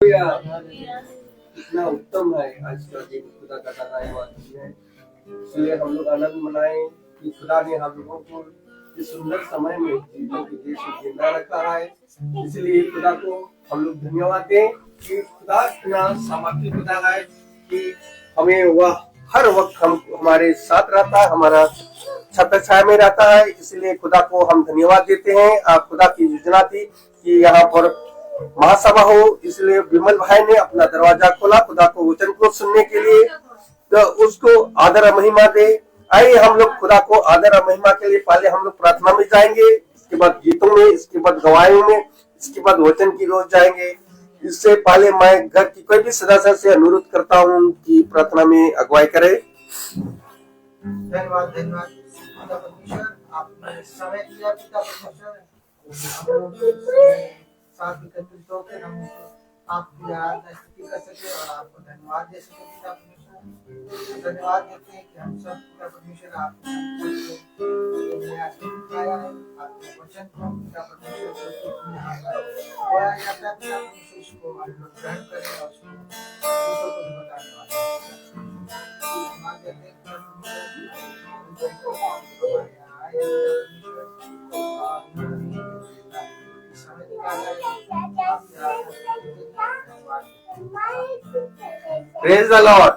इतना उत्तम है आज का दिन, खुदा का धन्यवाद है। इसलिए हम लोग आनंद मनाएं कि खुदा ने हम लोगों को इस सुंदर समय में जीवन के देश में जिंदा रखा है। इसलिए खुदा को हम लोग धन्यवाद दें कि खुदा इतना सामर्थ्य खुदा है कि हमें वह हर वक्त हमारे साथ रहता है, हमारा छत्र छाया में रहता है। इसलिए खुदा को हम धन्यवाद देते हैं। खुदा की योजना थी कि यहाँ पर महासभा हो, इसलिए विमल भाई ने अपना दरवाजा खोला खुदा को वचन को सुनने के लिए। तो उसको आदर और महिमा दे। आइए हम लोग खुदा को आदर और महिमा के लिए पहले हम लोग प्रार्थना में जाएंगे, इसके बाद गीतों में, इसके बाद गवाहियों में, इसके बाद वचन की रोज जाएंगे। इससे पहले मैं घर की कोई भी सदस्य से अनुरोध करता हूँ कि प्रार्थना में अगुवाई करे। धन्यवाद धन्यवाद पिता परमेश्वर, आपने समय दिया पिता परमेश्वर, साथ एकत्रित होकर हम आपकी आराधना स्तुति कर सके और आपको धन्यवाद दे सके पिता परमेश्वर। धन्यवाद देते हैं कि हम सब पिता परमेश्वर आपने दिखाया है, आपके वचन को पिता परमेश्वर बोला जाता है पिता परमेश्वर, इसको हम लोग ग्रहण करें और उसको दूसरों को भी बताने वाले धन्यवाद देते हैं पिता प्रेज द लॉर्ड।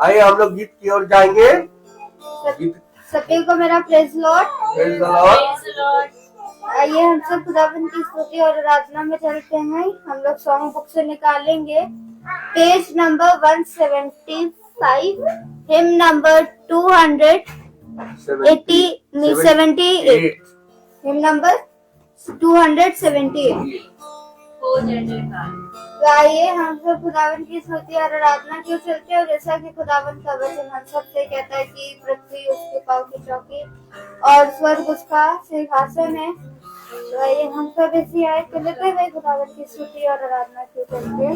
आइए हम लोग गीत की ओर जाएंगे। सभी को मेरा praise Lord. Praise the Lord. आइए हम सब खुदावंत की स्तुति और आराधना में चलते हैं। हम लोग सॉन्ग बुक से निकालेंगे page number 175, him number 278, him number 278। तो आइए हम सब खुदावन की स्तुति और आराधना क्यों चलते हैं। जैसा कि खुदावन का वचन हम सबसे कहता है कि पृथ्वी उसके पाँव की चौकी और स्वर्ग उसका सिंहासन है। तो आइए हम सब इसी आयत को लेते हुए खुदावन की स्तुति और आराधना क्यों चलते हैं।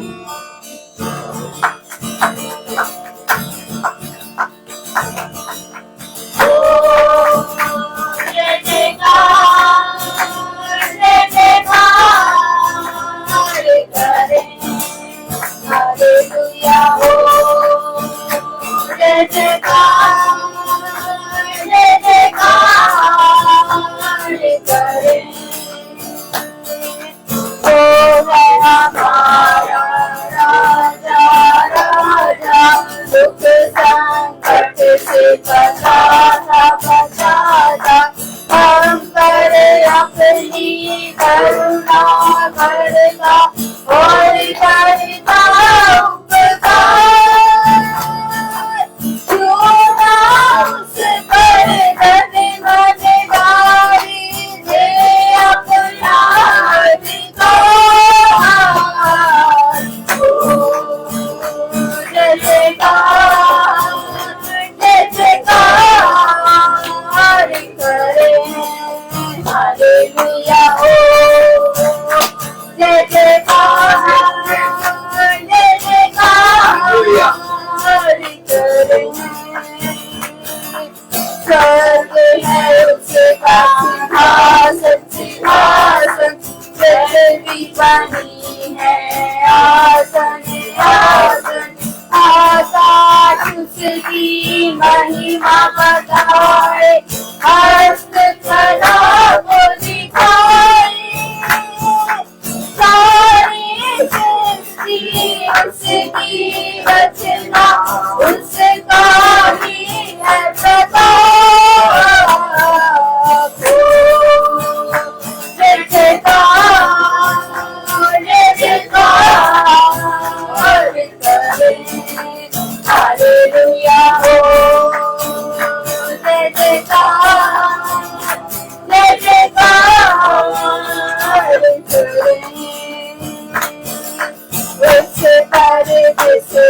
से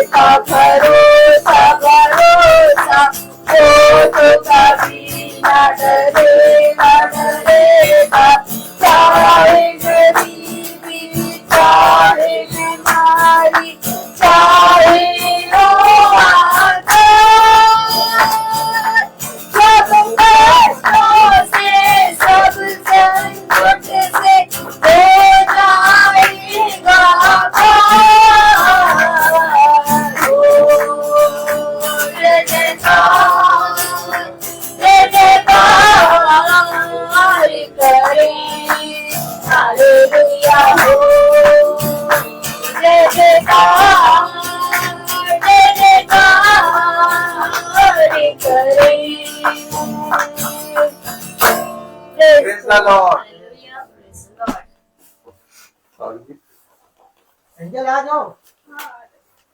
एंजल आ जाओ।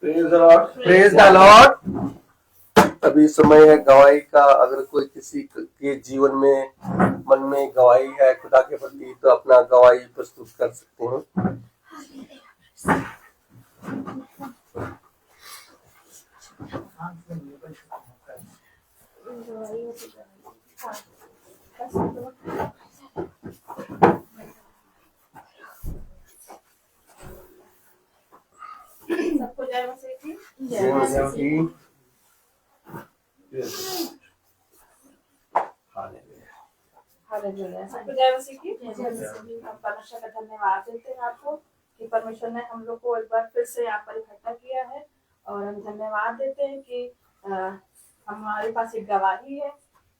Praise the Lord. अभी समय है गवाही का। अगर कोई किसी के जीवन में मन में गवाही है खुदा के प्रति तो अपना गवाही प्रस्तुत कर सकते हैं। सबको जय मसीह की। जय मसीह की। हालेलुया। सबको जय मसीह की। हम परमेश्वर का धन्यवाद देते हैं आपको कि परमेश्वर ने हम लोग को एक बार फिर से यहाँ पर इकट्ठा किया है, और हम धन्यवाद देते हैं कि हमारे पास एक गवाही है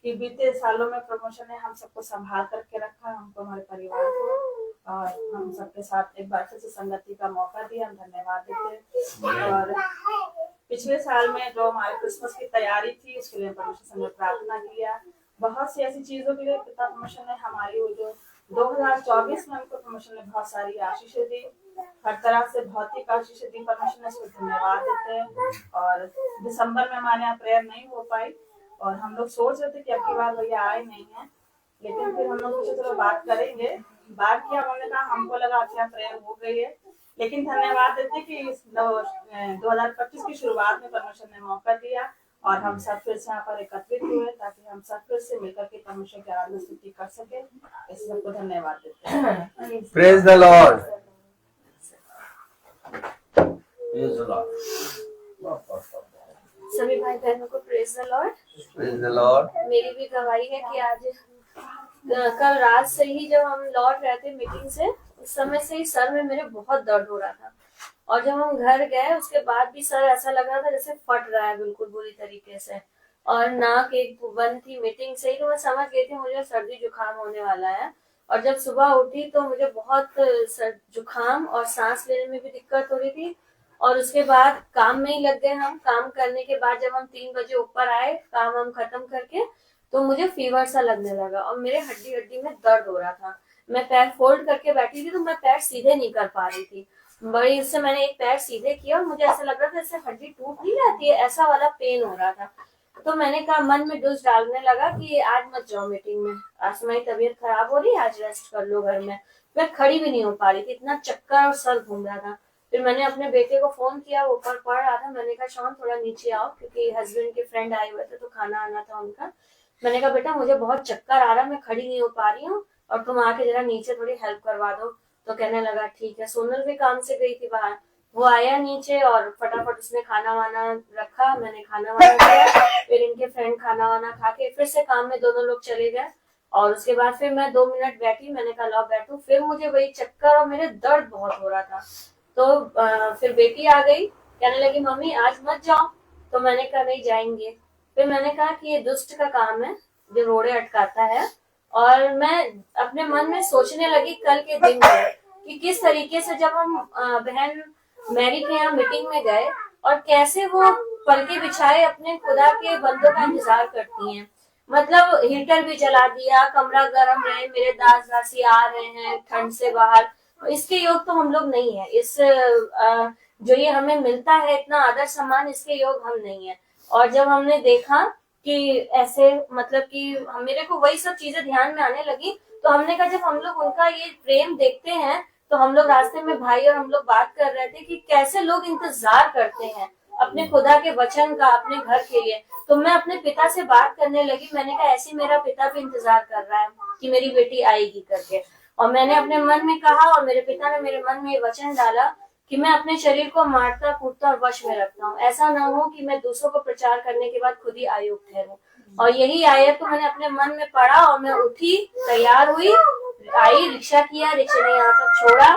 कि बीते सालों में परमेश्वर ने हम सबको संभाल करके रखा, हमको, हमारे परिवार को, और हम सबके साथ एक बार फिर से संगति का मौका दिया। हम धन्यवाद देते हैं। और पिछले साल में जो हमारे क्रिसमस की तैयारी थी उसके लिए परमेश्वर से प्रार्थना किया। बहुत सी ऐसी चीजों के लिए पिता परमेश्वर ने हमारी वो जो 2024 में हमको परमेश्वर ने बहुत सारी आशीषें दी, हर तरह से भौतिक आशीषें दी। परमेश्वर ने इसको धन्यवाद देते हैं। और दिसंबर में हमारे यहाँ प्रेयर नहीं हो पाई और हम लोग सोच रहे थे कि अब की बार भैया आए नहीं है, लेकिन फिर हम लोग सोचे चलो बात करेंगे। बात किया, उन्होंने कहा हमको लगा अच्छा प्रेयर हो गई है, लेकिन धन्यवाद देते कि 2025 की शुरुआत में परमेश्वर ने मौका दिया और हम सब फिर से यहाँ पर एकत्रित हुए ताकि हम सब फिर से मिलकर के परमेश्वर की आराधना स्तुति कर सके। इस सबको धन्यवाद देते हैं। Praise the Lord. सभी भाई बहनों को praise the Lord. Praise the Lord. मेरी भी गवाही है कि आज कल रात से ही जब हम लौट रहे थे मीटिंग से, उस समय से ही सर में मेरे बहुत दर्द हो रहा था, और जब हम घर गए उसके बाद भी सर ऐसा लग रहा था जैसे फट रहा है बिल्कुल बुरी तरीके से, और नाक एक बंद थी मीटिंग से ही, तो मैं समझ गई थी मुझे सर्दी जुकाम होने वाला है। और जब सुबह उठी तो मुझे बहुत जुकाम और सांस लेने में भी दिक्कत हो रही थी। और उसके बाद काम में ही लग गए हम। काम करने के बाद जब हम 3 बजे ऊपर आए काम हम खत्म करके, तो मुझे फीवर सा लगने लगा और मेरे हड्डी हड्डी में दर्द हो रहा था। मैं पैर फोल्ड करके बैठी थी तो मैं पैर सीधे नहीं कर पा रही थी। बड़ी उससे मैंने एक पैर सीधे किया और मुझे ऐसा लग रहा था जैसे हड्डी टूट नहीं जाती है, ऐसा वाला पेन हो रहा था। तो मैंने कहा, मन में डोज डालने लगा कि आज मत जाओ मीटिंग में, आज तुम्हारी तबीयत खराब हो रही है, आज रेस्ट कर लो घर में। मैं खड़ी भी नहीं हो पा रही थी, इतना चक्कर और सर घूम रहा था। फिर मैंने अपने बेटे को फोन किया, वो ऊपर पढ़ रहा था। मैंने कहा शॉन थोड़ा नीचे आओ, क्योंकि हस्बैंड के फ्रेंड आए हुए थे तो खाना आना था उनका। मैंने कहा बेटा मुझे बहुत चक्कर आ रहा है, मैं खड़ी नहीं हो पा रही हूँ और तुम आके जरा नीचे थोड़ी हेल्प करवा दो। तो कहने लगा ठीक है। सोनल भी काम से गई थी बाहर, वो आया नीचे और फटाफट उसने खाना वाना रखा, मैंने खाना वाना दिया। फिर इनके फ्रेंड खाना वाना खा के फिर से काम में दोनों लोग चले गए। और उसके बाद फिर मैं 2 मिनट बैठी, मैंने कहा लो बैठू। फिर मुझे वही चक्कर और मेरे दर्द बहुत हो रहा था। तो फिर बेटी आ गई, कहने लगी मम्मी आज मत जाओ। तो मैंने कहा नहीं जाएंगे। फिर मैंने कहा कि ये दुष्ट का काम है जो रोड़े अटकाता है। और मैं अपने मन में सोचने लगी कल के दिन में कि किस तरीके से जब हम बहन मैरी के यहाँ मीटिंग में गए और कैसे वो पलके बिछाए अपने खुदा के बंदों का इंतजार करती हैं। मतलब हीटर भी जला दिया, कमरा गर्म रहे, मेरे दास दासी आ रहे हैं ठंड से बाहर। इसके योग तो हम लोग नहीं है। इस जो ये हमें मिलता है इतना आदर सम्मान, इसके योग हम नहीं है। और जब हमने देखा कि ऐसे मतलब कि मेरे को वही सब चीजें ध्यान में आने लगी, तो हमने कहा जब हम लोग उनका ये प्रेम देखते हैं, तो हम लोग रास्ते में भाई और हम लोग बात कर रहे थे कि कैसे लोग इंतजार करते हैं अपने खुदा के वचन का अपने घर के लिए। तो मैं अपने पिता से बात करने लगी, मैंने कहा ऐसे मेरा पिता भी इंतजार कर रहा है कि मेरी बेटी आएगी करके। और मैंने अपने मन में कहा और मेरे पिता ने मेरे मन में ये वचन डाला कि मैं अपने शरीर को मारता कूटता और वश में रखता हूँ। ऐसा ना हो कि मैं दूसरों को प्रचार करने के बाद खुद ही अयोग्य ठहरूं। और यही आयत तो मैंने अपने मन में पढ़ा और मैं उठी, तैयार हुई, आई, रिक्शा किया, रिक्शा ने यहाँ तक छोड़ा,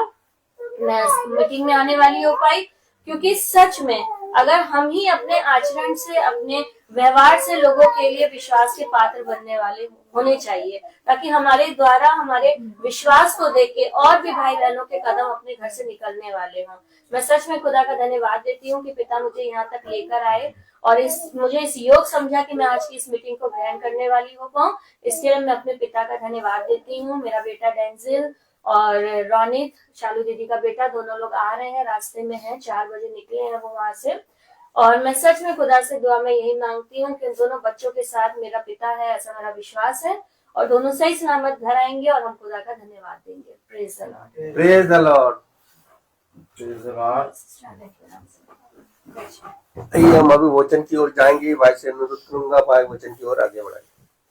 मैं मीटिंग में आने वाली हो पाई। क्योंकि सच में अगर हम ही अपने आचरण से अपने व्यवहार से लोगों के लिए विश्वास के पात्र बनने वाले होने चाहिए, ताकि हमारे द्वारा हमारे विश्वास को देख के और भी भाई बहनों के कदम अपने घर से निकलने वाले हों। मैं सच में खुदा का धन्यवाद देती हूँ कि पिता मुझे यहाँ तक लेकर आए और मुझे इस योग समझा कि मैं आज की इस मीटिंग को ग्रहण करने वाली हो पाऊँ। इसके लिए मैं अपने पिता का धन्यवाद देती हूँ। मेरा बेटा डेंजिल और रोनित शालू दीदी का बेटा, दोनों लोग आ रहे हैं, रास्ते में हैं, 4 बजे निकले हैं वो वहां से। और मैं सच में खुदा से दुआ में यही मांगती हूँ कि उन दोनों बच्चों के साथ मेरा पिता है, ऐसा मेरा विश्वास है, और दोनों सही सलामत घर आएंगे और हम खुदा का धन्यवाद देंगे। Praise the Lord. Praise the Lord. आइए हम अभी वचन की ओर जाएंगे। भाई से अनुरोध करूंगा, भाई वचन की ओर आगे बढ़ाएं।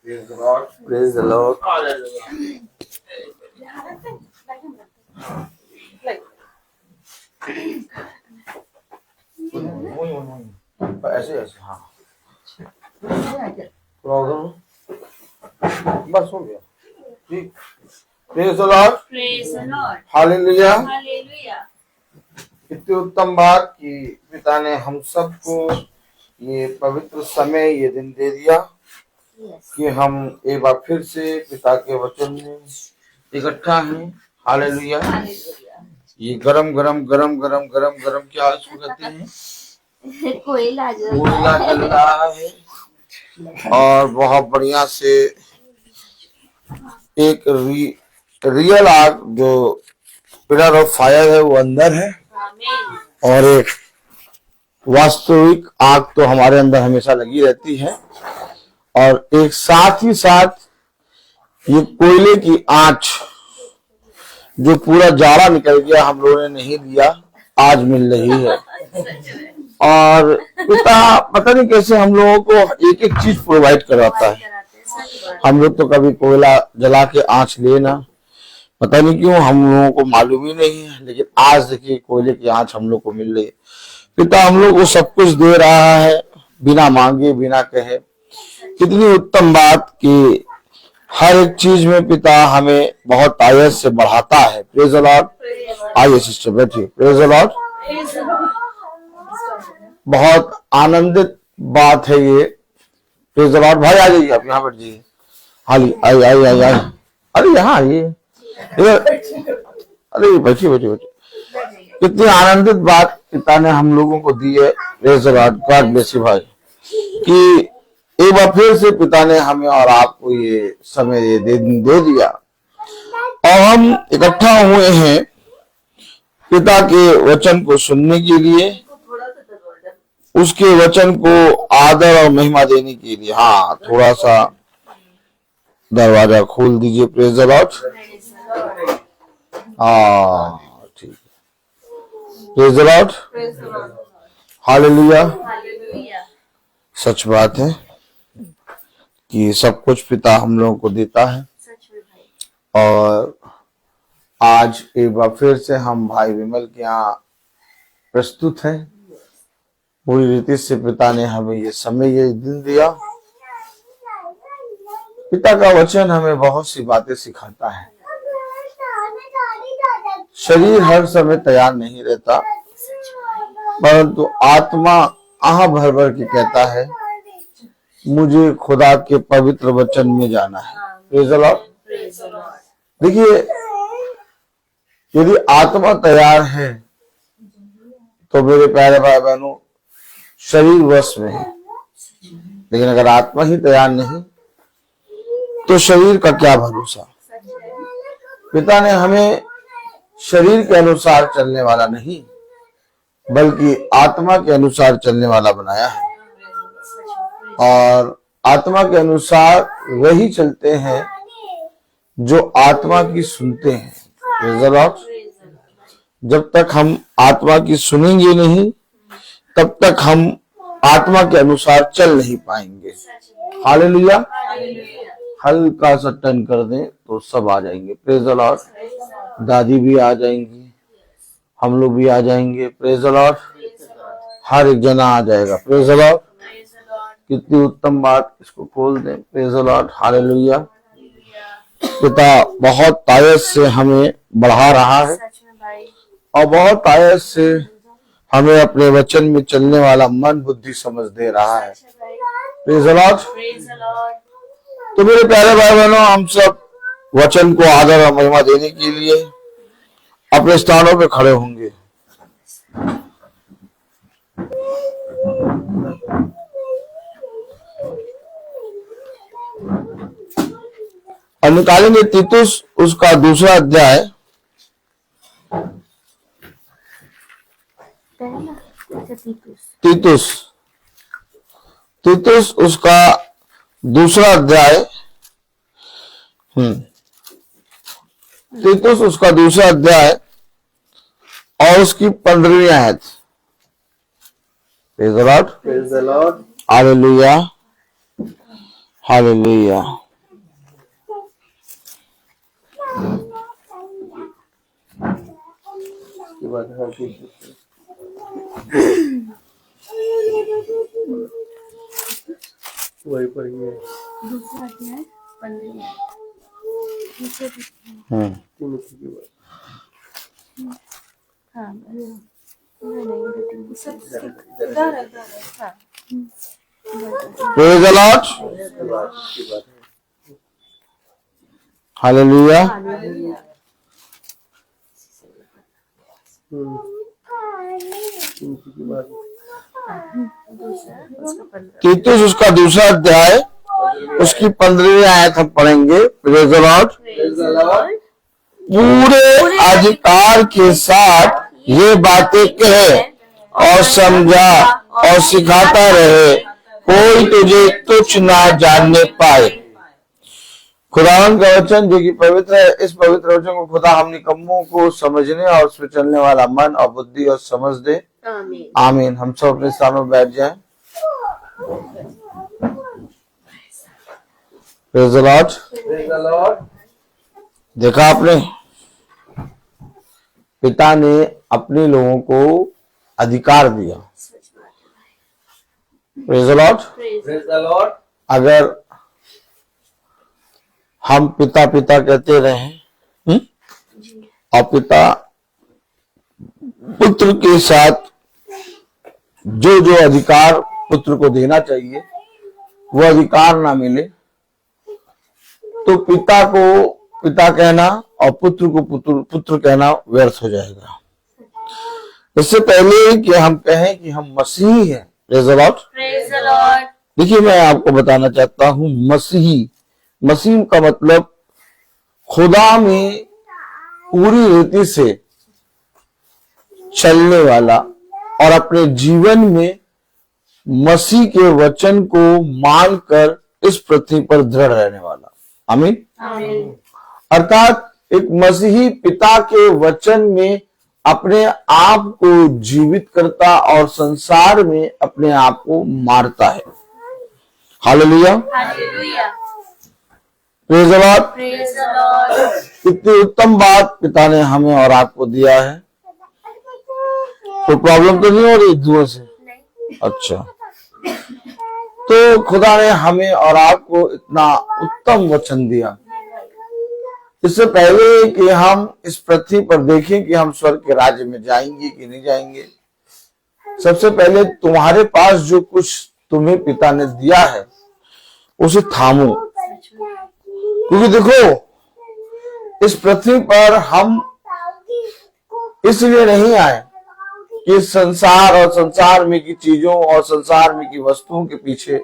Praise the Lord. Praise the Lord. ऐसे ऐसे हाँ बस हो गया ठीक। Praise the Lord. Praise the Lord. Hallelujah. Hallelujah. कितनी उत्तम बात कि पिता ने हम सबको ये पवित्र समय, ये दिन दे दिया कि हम एक बार फिर से पिता के वचन में इकट्ठा हैं। हालेलुया। ये गरम गरम गरम गरम गरम गरम क्या इसको कहते हैं, कोयला कोयला जल रहा है और बहुत बढ़िया से एक रियल आग जो पिलर ऑफ फायर है वो अंदर है, और एक वास्तविक आग तो हमारे अंदर हमेशा लगी रहती है, और एक साथ ही साथ ये कोयले की आंच जो पूरा जाड़ा निकल गया हम लोगों ने नहीं लिया, आज मिल रही है। और पिता पता नहीं कैसे हम लोगों को एक एक चीज प्रोवाइड करवाता है। हम लोग तो कभी कोयला जला के आंच लेना, पता नहीं क्यों हम लोगों को मालूम ही नहीं है, लेकिन आज देखिए कोयले की आंच हम लोग को मिल रही है। पिता हम लोग को सब कुछ दे रहा है बिना मांगे बिना कहे। कितनी उत्तम बात कि हर एक चीज में पिता हमें बहुत आयत से बढ़ाता है। Praise the Lord. आइए सिस्टर बैठिए। Praise the Lord. बहुत आनंदित बात है ये। Praise the Lord. भाई आ जाइए, आप यहाँ बैठ जाइए। हाली आइए आइए आइए आइए। अरे यहाँ आइए, अरे बैठिए बैठिए बैठिए। कितनी आनंदित बात पिता ने हम लोगों को दी है। Praise the Lord. God bless you भाई, कि एक बार फिर से पिता ने हमें और आपको ये समय ये दे दिया, और हम इकट्ठा हुए हैं पिता के वचन को सुनने के लिए, उसके वचन को आदर और महिमा देने के लिए। हाँ, थोड़ा सा दरवाजा खोल दीजिए। Praise the Lord. ठीक। Praise the Lord. हालेलुया। सच बात है कि सब कुछ पिता हम लोगों को देता है, और आज एक बार फिर से हम भाई विमल के यहाँ प्रस्तुत हैं। पूरी रीति से पिता ने हमें ये समय, ये दिन दिया। पिता का वचन हमें बहुत सी बातें सिखाता है। शरीर हर समय तैयार नहीं रहता, परंतु आत्मा आह भर भर के कहता है मुझे खुदा के पवित्र वचन में जाना है। Praise the Lord. देखिए, यदि आत्मा तैयार है तो मेरे प्यारे भाई बहनों शरीर वश में है, लेकिन अगर आत्मा ही तैयार नहीं तो शरीर का क्या भरोसा। पिता ने हमें शरीर के अनुसार चलने वाला नहीं बल्कि आत्मा के अनुसार चलने वाला बनाया है, और आत्मा के अनुसार वही चलते हैं जो आत्मा की सुनते हैं। Praise the Lord. जब तक हम आत्मा की सुनेंगे नहीं तब तक हम आत्मा के अनुसार चल नहीं पाएंगे। हालेलुया। हल्का सा टर्न कर दें तो सब आ जाएंगे। Praise the Lord. दादी भी आ जाएंगी, हम लोग भी आ जाएंगे। Praise the Lord. हर एक जना आ जाएगा। Praise the Lord. कितनी उत्तम बात। इसको खोल दें। Praise the Lord. हालेलुया। पिता बहुत तायत से हमें बढ़ा रहा है और बहुत तायत से हमें अपने वचन में चलने वाला मन बुद्धि समझ दे रहा है। Praise the Lord. तो मेरे प्यारे भाई बहनों, हम सब वचन को आदर और महिमा देने के लिए अपने स्थानों पे खड़े होंगे। और निकालेंगे तीतुस उसका 2 अध्याय तीतुस तीतुस उसका दूसरा अध्याय, तीतुस उसका दूसरा अध्याय और उसकी 15वीं आयत। Praise the Lord, praise the Lord. Hallelujah hallelujah. उसके बाद हाँ वही पर ही है। तीमुथी की बात। प्रेज़ द लॉर्ड, उसके बाद है। हालेलुया। तीमुथी की बात। तीतुस उसका दूसरा अध्याय उसकी 15वीं आयत हम पढ़ेंगे। Praise the Lord. Praise the Lord. पूरे अधिकार के साथ ये बातें कहे और समझा और सिखाता रहे, कोई तुझे तुच्छ ना जानने पाए। खुदावंद का वचन जो कि पवित्र है, इस पवित्र वचन को खुदा हम निकम्मों को समझने और उस पर चलने वाला मन और बुद्धि और समझ दे। आमीन। हम सब अपने स्थानों में बैठ जाएं। Praise the Lord. Praise the Lord. देखा आपने, पिता ने अपने लोगों को अधिकार दिया। Praise the Lord. Praise the Lord. अगर हम पिता पिता कहते रहे और पिता पुत्र के साथ जो जो अधिकार पुत्र को देना चाहिए वो अधिकार ना मिले, तो पिता को पिता कहना और पुत्र को पुत्र कहना व्यर्थ हो जाएगा। इससे पहले कि हम कहें कि हम मसीही हैं, प्रेज़ द लॉर्ड, देखिए मैं आपको बताना चाहता हूं, मसीह का मतलब खुदा में पूरी रीति से चलने वाला और अपने जीवन में मसीह के वचन को मानकर इस पृथ्वी पर दृढ़ रहने वाला। आमीन। अर्थात एक मसीही पिता के वचन में अपने आप को जीवित करता और संसार में अपने आप को मारता है। Hallelujah, praise the Lord. इतनी उत्तम बात पिता ने हमें और आपको दिया है। कोई प्रॉब्लम तो नहीं हो रही धुआं से? अच्छा, तो खुदा ने हमें और आपको इतना उत्तम वचन दिया। इससे पहले कि हम इस पृथ्वी पर देखें कि हम स्वर्ग के राज्य में जाएंगे कि नहीं जाएंगे, सबसे पहले तुम्हारे पास जो कुछ तुम्हें पिता ने दिया है उसे थामो। क्योंकि देखो, इस पृथ्वी पर हम इसलिए नहीं आए कि संसार और संसार में की चीजों और संसार में की वस्तुओं के पीछे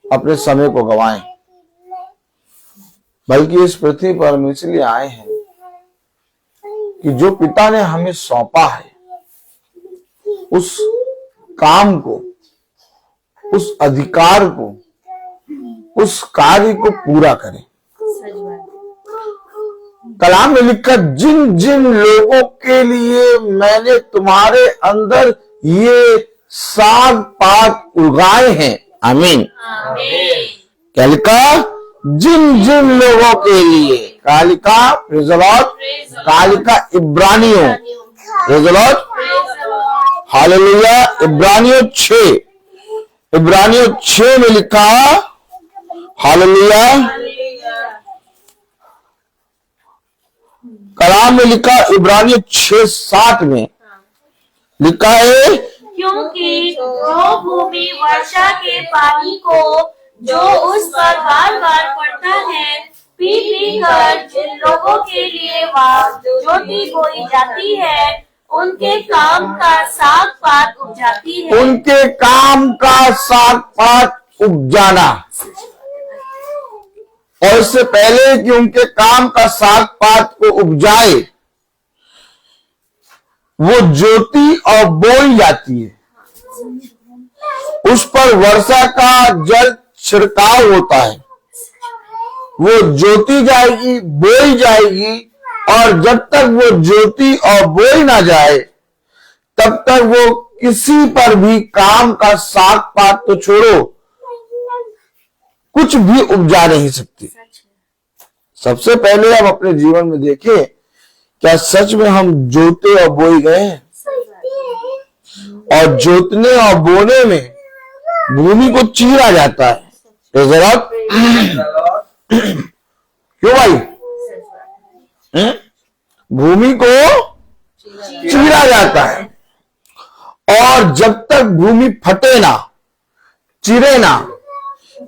अपने समय को गंवाएं, बल्कि इस पृथ्वी पर हम इसलिए आए हैं कि जो पिता ने हमें सौंपा है उस काम को, उस अधिकार को, उस कार्य को पूरा करें। कलाम में लिखा, जिन जिन लोगों के लिए मैंने तुम्हारे अंदर ये साग पात उगाए हैं। आमीन। क्या लिखा? जिन जिन लोगों के लिए। क्या लिखा? Praise the Lord. क्या लिखा? इब्रानियों। Praise the Lord, hallelujah. इब्रानियों 6 में लिखा, हालेलुया। कलाम में लिखा, इब्रानियों 6:7 में लिखा है, क्योंकि जो भूमि वर्षा के पानी को जो उस पर बार बार पड़ता है, पी पी कर जिन लोगों के लिए वह ज्योति बोई जाती है, उनके काम का साग पात उपजाती है। उनके काम का साग पात उपजाना। और इससे पहले कि उनके काम का साग पात को उपजाए, वो ज्योति और बोई जाती है, उस पर वर्षा का जल छिड़काव होता है, वो ज्योति जाएगी, बोई जाएगी, और जब तक वो ज्योति और बोई ना जाए तब तक वो किसी पर भी काम का साग पात तो छोड़ो, कुछ भी उपजा नहीं सकती। सबसे पहले हम अपने जीवन में देखें, क्या सच में हम जोते और बोई गए हैं? और जोतने और बोने में भूमि को चीरा जाता है। क्यों भाई? भूमि को चीरा जाता है, और जब तक भूमि फटे ना, चिरे ना,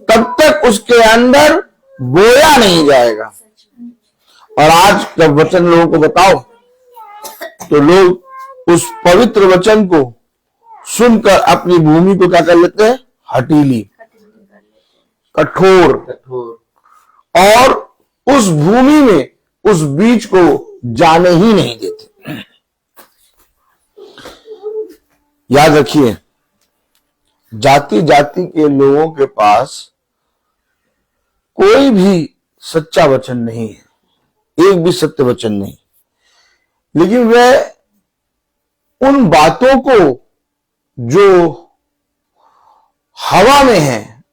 तब तक उसके अंदर बोया नहीं जाएगा। और आज जब वचन लोगों को बताओ तो लोग उस पवित्र वचन को सुनकर अपनी भूमि को क्या कर लेते हैं? हठीली, कठोर, और उस भूमि में उस बीज को जाने ही नहीं देते। याद रखिए, जाति जाति के लोगों के पास कोई भी सच्चा वचन नहीं है, एक भी सत्य वचन नहीं, लेकिन वह उन बातों को जो हवा में है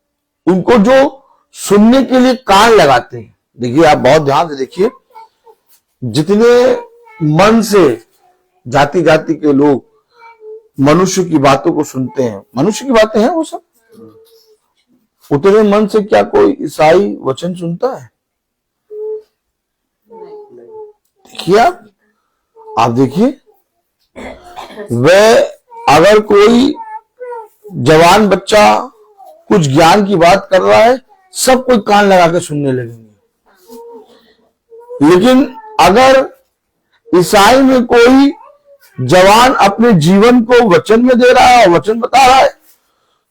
उनको जो सुनने के लिए कान लगाते हैं। देखिए, आप बहुत ध्यान से देखिए, जितने मन से जाति जाति के लोग मनुष्य की बातों को सुनते हैं, मनुष्य की बातें हैं वो सब, उतने मन से क्या कोई ईसाई वचन सुनता है? देखिए, आप देखिए, वह अगर कोई जवान बच्चा कुछ ज्ञान की बात कर रहा है, सब कोई कान लगा के सुनने लगेंगे। लेकिन अगर ईसाई में कोई जवान अपने जीवन को वचन में दे रहा है और वचन बता रहा है,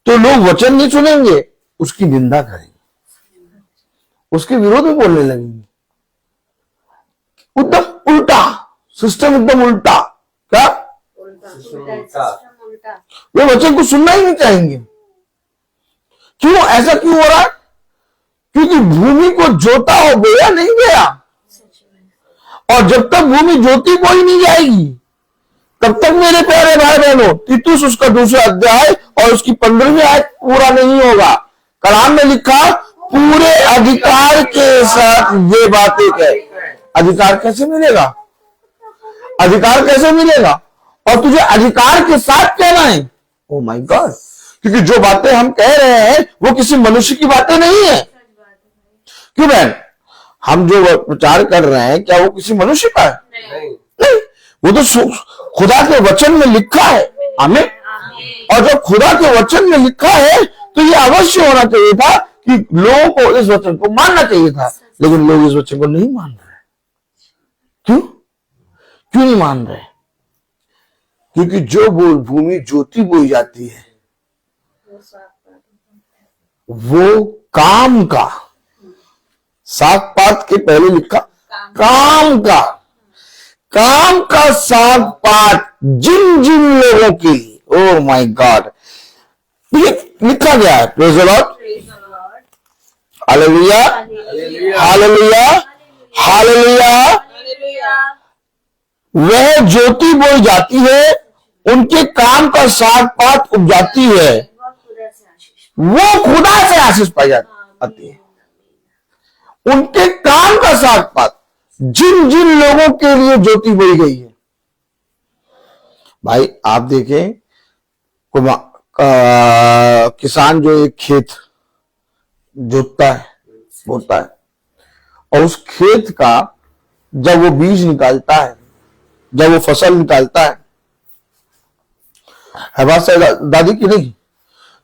तो लोग वचन नहीं सुनेंगे, उसकी निंदा करेंगे, उसके विरोध में बोलने लगेंगे। एकदम उल्टा सिस्टम, एकदम उल्टा। क्या? वे वचन को सुनना ही नहीं चाहेंगे। क्यों? ऐसा क्यों हो रहा है? क्योंकि भूमि को जोता और बोया नहीं गया, और जब तक भूमि जोती बोई नहीं जाएगी तब तक मेरे प्यारे भाई बहनों, तीतुस उसका दूसरा अध्याय और उसकी 15वीं आयत पूरा नहीं होगा। कलाम में लिखा, पूरे अधिकार के साथ ये बातें कहे। अधिकार कैसे मिलेगा? अधिकार कैसे मिलेगा? और तुझे अधिकार के साथ कहना है। ओ माय गॉड, क्योंकि जो बातें हम कह रहे हैं वो किसी मनुष्य की बातें नहीं है। क्यों बहन? हम जो प्रचार कर रहे हैं, क्या वो किसी मनुष्य का है? नहीं, वो तो खुदा के वचन में लिखा है। हमें, और जब खुदा के वचन में लिखा है तो ये अवश्य होना चाहिए था कि लोगों को इस वचन को मानना चाहिए था, लेकिन लोग इस वचन को नहीं मान रहे। क्यों? क्यों नहीं मान रहे? क्योंकि जो भूमि ज्योति बोई जाती है वो काम का, साग पात के पहले लिखा काम का साग पात जिन जिन लोगों के लिए, ओह माय गॉड, ये लिखा गया है। Praise the Lord, hallelujah, hallelujah, hallelujah. वह ज्योति बोई जाती है, उनके काम का साग पात उग जाती है, वो खुदा से आशीष पाई जाती है। उनके काम का साग पात जिन जिन लोगों के लिए ज्योति बोई गई है। भाई आप देखें, किसान जो एक खेत जोतता है, बोता है, और उस खेत का जब वो बीज निकालता है, जब वो फसल निकालता है बात सही दादी की नहीं?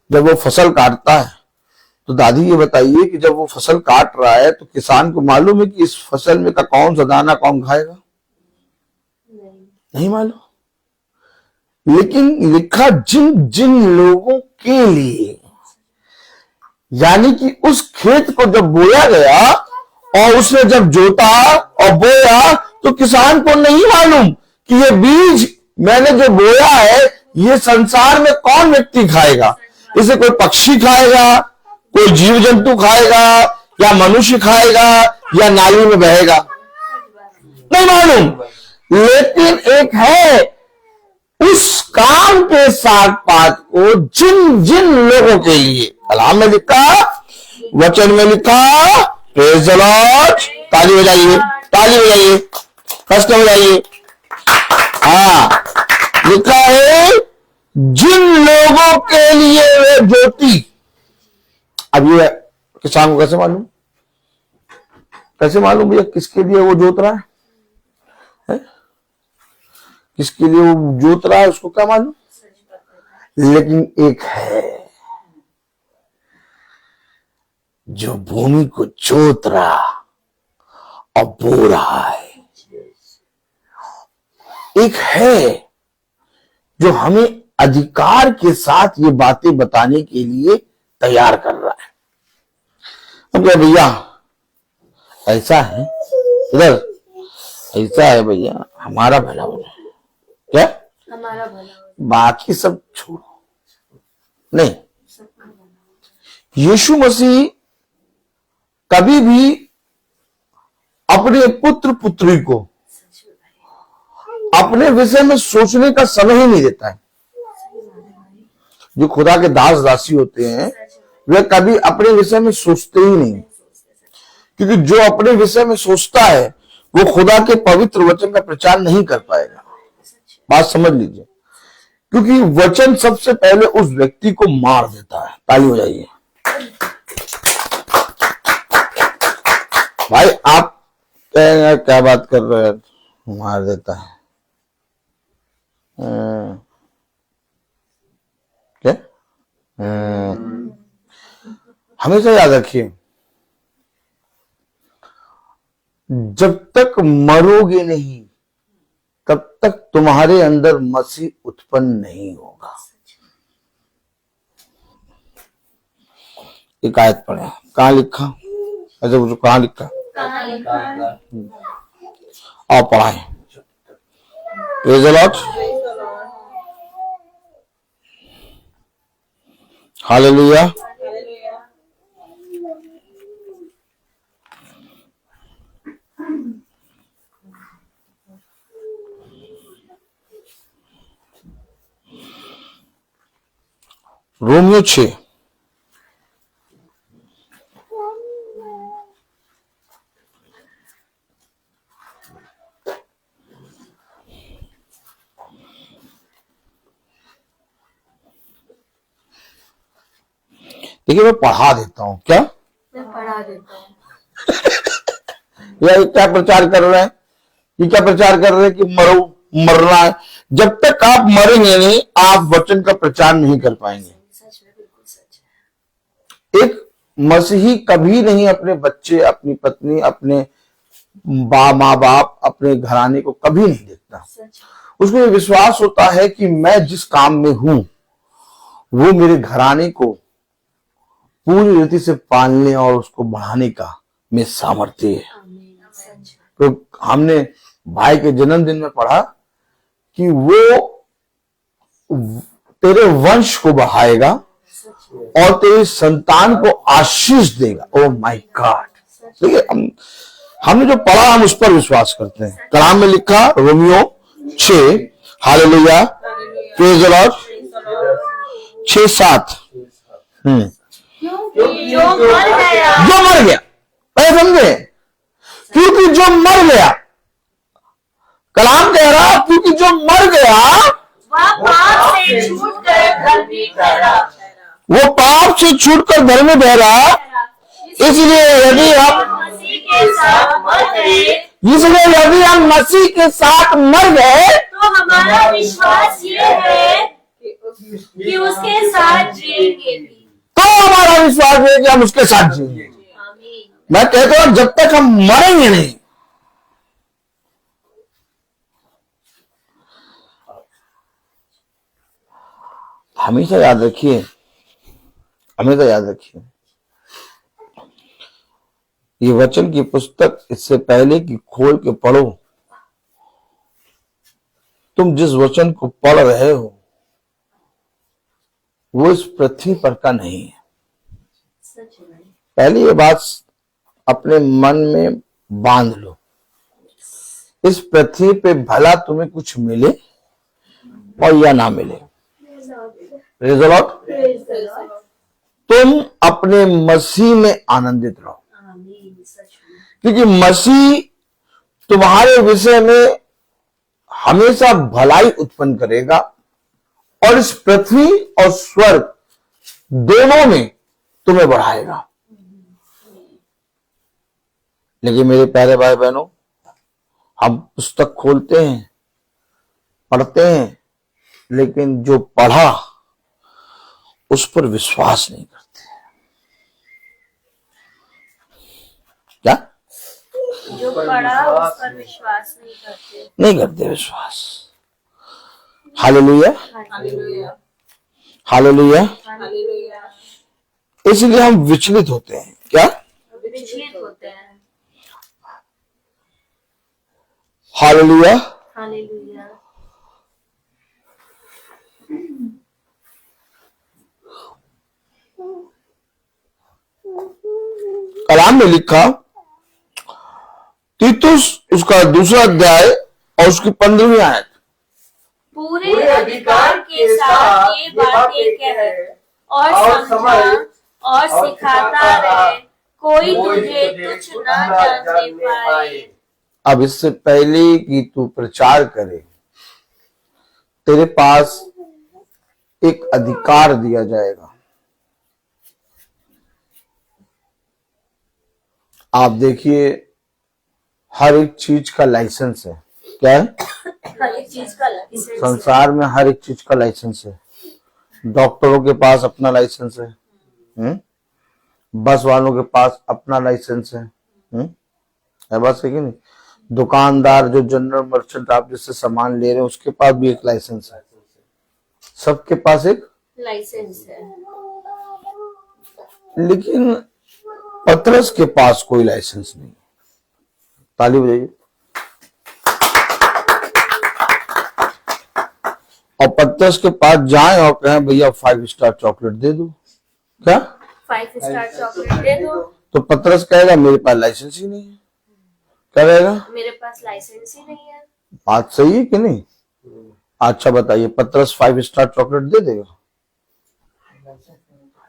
जब वो फसल काटता है तो दादी ये बताइए कि जब वो फसल काट रहा है तो किसान को मालूम है कि इस फसल में का कौन सा दाना कौन खाएगा? नहीं मालूम। लेकिन लिखा जिन जिन लोगों के लिए, यानी कि उस खेत को जब बोया गया और उसने जब जोता और बोया तो किसान को नहीं मालूम कि ये बीज मैंने जो बोया है ये संसार में कौन व्यक्ति खाएगा? इसे कोई पक्षी खाएगा, कोई जीव जंतु खाएगा, या मनुष्य खाएगा, या नाली में बहेगा? नहीं मालूम। लेकिन एक है, उस काम के साथ पात को जिन जिन लोगों के लिए कलाम में लिखा, वचन में लिखा, प्रेज द लॉर्ड, ताली बजाइए, ताली बजाइए, कष्ट बजाइए। हाँ, लिखा है जिन लोगों के लिए वे ज्योति। अब ये किसान को कैसे मालूम? कैसे मालूम भैया किसके लिए वो जोत रहा है? किसके लिए वो जोत रहा है उसको क्या मालूम? लेकिन एक है जो भूमि को जोत रहा और बो रहा है। एक है जो हमें अधिकार के साथ ये बातें बताने के लिए तैयार कर रहा है। हम क्या भैया ऐसा है, इधर ऐसा है भैया, हमारा भला हो जाए, क्या हमारा भला हो, बाकी सब छोड़ो। नहीं, यीशु मसीह कभी भी अपने पुत्र पुत्री को अपने विषय में सोचने का समय ही नहीं देता है। जो खुदा के दास दासी होते हैं वे कभी अपने विषय में सोचते ही नहीं, क्योंकि जो अपने विषय में सोचता है वो खुदा के पवित्र वचन का प्रचार नहीं कर पाएगा। बात समझ लीजिए, क्योंकि वचन सबसे पहले उस व्यक्ति को मार देता है। ताली हो जाइए भाई। आप कहेंगे क्या बात कर रहे हैं, मार देता है क्या? हमेशा याद रखिए, जब तक मरोगे नहीं तब तक तुम्हारे अंदर मसीह उत्पन्न नहीं होगा। एक आयत पढ़े, कहां लिखा? ऐसे पूछो कहां लिखा? आओ पढ़ाए। Praise the Lord, hallelujah. Romeo 6 देखिए, मैं पढ़ा देता हूं। क्या मैं पढ़ा देता हूँ। यह क्या प्रचार कर रहे हैं? ये क्या प्रचार कर रहे हैं कि मरो, मरना है। जब तक आप मरेंगे नहीं आप वचन का प्रचार नहीं कर पाएंगे। सच में, बिल्कुल सच है। एक मसीही कभी नहीं अपने बच्चे, अपनी पत्नी, अपने माँ बाप, अपने घराने को कभी नहीं देखता। उसको ये विश्वास होता है कि मैं जिस काम में हूं वो मेरे घराने को पूरी रीति से पालने और उसको बढ़ाने का में सामर्थ्य है। तो हमने भाई के जन्मदिन में पढ़ा कि वो तेरे वंश को बढ़ाएगा और तेरी संतान को आशीष देगा। Oh my God. देखिए, हमने जो पढ़ा हम उस पर विश्वास करते हैं। कलाम में लिखा Romeo 6, hallelujah, praise the Lord, 6:7। जो मर गया, पहले समझे, क्योंकि जो मर गया, कलाम कह रहा क्योंकि जो मर गया वह पाप से छूटकर धर्मी ठहरा। वो पाप से छूटकर धर्मी ठहरा। इसलिए यदि हम मसीह के साथ मर गए, मर गए तो हमारा विश्वास ये है कि उसके साथ जिएंगे भी। तो हमारा विश्वास है कि हम उसके साथ जिएंगे। आमीन। मैं कहता हूं जब तक हम मरेंगे नहीं, हमेशा याद रखिए, हमेशा याद रखिए, ये वचन की पुस्तक इससे पहले कि खोल के पढ़ो तुम जिस वचन को पढ़ रहे हो वो इस पृथ्वी पर का नहीं है। सच में। पहली ये बात अपने मन में बांध लो, इस पृथ्वी पे भला तुम्हें कुछ मिले और या ना मिले, Praise the Lord, तुम अपने मसीह में आनंदित रहो, आमीन। सच में। क्योंकि मसीह तुम्हारे विषय में हमेशा भलाई उत्पन्न करेगा और इस पृथ्वी और स्वर्ग दोनों में तुम्हें बढ़ाएगा। लेकिन मेरे प्यारे भाई बहनों, हम पुस्तक खोलते हैं, पढ़ते हैं, लेकिन जो पढ़ा उस पर विश्वास नहीं करते। क्या? जो पढ़ा उस पर विश्वास नहीं करते। नहीं करते विश्वास। Hallelujah, hallelujah, hallelujah. हालेलुया। इसलिए हम विचलित होते हैं। क्या? विचलित होते हैं। हालेलुया। हालेलुया। कलाम में लिखा, तीतुस उसका दूसरा अध्याय और उसकी 15वीं आयत, पूरे अधिकार के साथ ये बातें कह और समझा और सिखाता रहे, कोई तुझे तुच्छ न जानने पाए। अब इससे पहले कि तू प्रचार करे, तेरे पास एक अधिकार दिया जाएगा। आप देखिए, हर एक चीज का लाइसेंस है। क्या है? हर एक चीज का लाइसेंस है। संसार में हर एक चीज का लाइसेंस है। डॉक्टरों के पास अपना लाइसेंस है, बस वालों के पास अपना लाइसेंस है, है बात सही कि नहीं? दुकानदार जो जनरल मर्चेंट आप जिससे सामान ले रहे हैं उसके पास भी एक लाइसेंस है। सबके पास एक लाइसेंस है। लेकिन पतरस के पास कोई लाइसेंस नहीं। ताली बजाइए। और पतरस के पास जाएं और कहें भैया 5 स्टार चॉकलेट दे दो, क्या 5 स्टार चॉकलेट दे दो, तो पतरस कहेगा मेरे पास लाइसेंस ही नहीं है। क्या कहेगा? मेरे पास लाइसेंस ही नहीं है। बात सही है कि नहीं? अच्छा बताइए, पतरस 5 स्टार चॉकलेट दे देगा?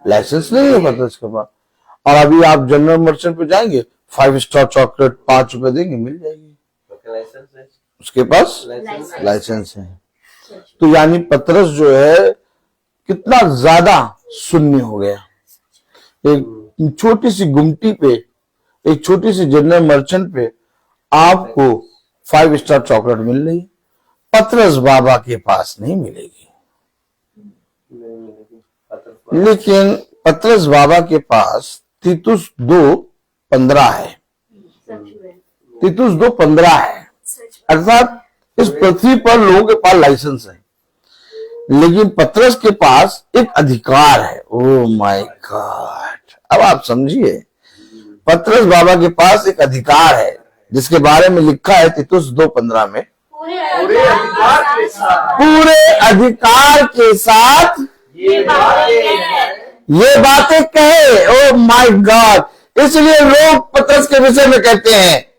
लाइसेंस नहीं है पतरस के पास। और अभी आप जनरल मर्चेंट पे जाएंगे, 5 स्टार चॉकलेट 5 रुपए देंगे, मिल जाएगी। उसके पास लाइसेंस है। तो यानी पतरस जो है कितना ज्यादा शून्य हो गया। एक छोटी सी गुमटी पे, एक छोटी सी जनरल मर्चेंट पे आपको 5 स्टार चॉकलेट मिल रही, पतरस बाबा के पास नहीं मिलेगी। लेकिन पतरस बाबा के पास तीतुस 2:15 है। तीतुस 2:15 है। अर्थात इस पृथ्वी पर लोगों के पास लाइसेंस है, लेकिन पतरस के पास एक अधिकार है। ओ माय गॉड, अब आप समझिए, पतरस बाबा के पास एक अधिकार है जिसके बारे में लिखा है तीतुस 2:15 में, पूरे अधिकार के साथ, पूरे अधिकार के साथ ये बातें कहे। ओ माय गॉड, इसलिए लोग पतरस के विषय में कहते हैं,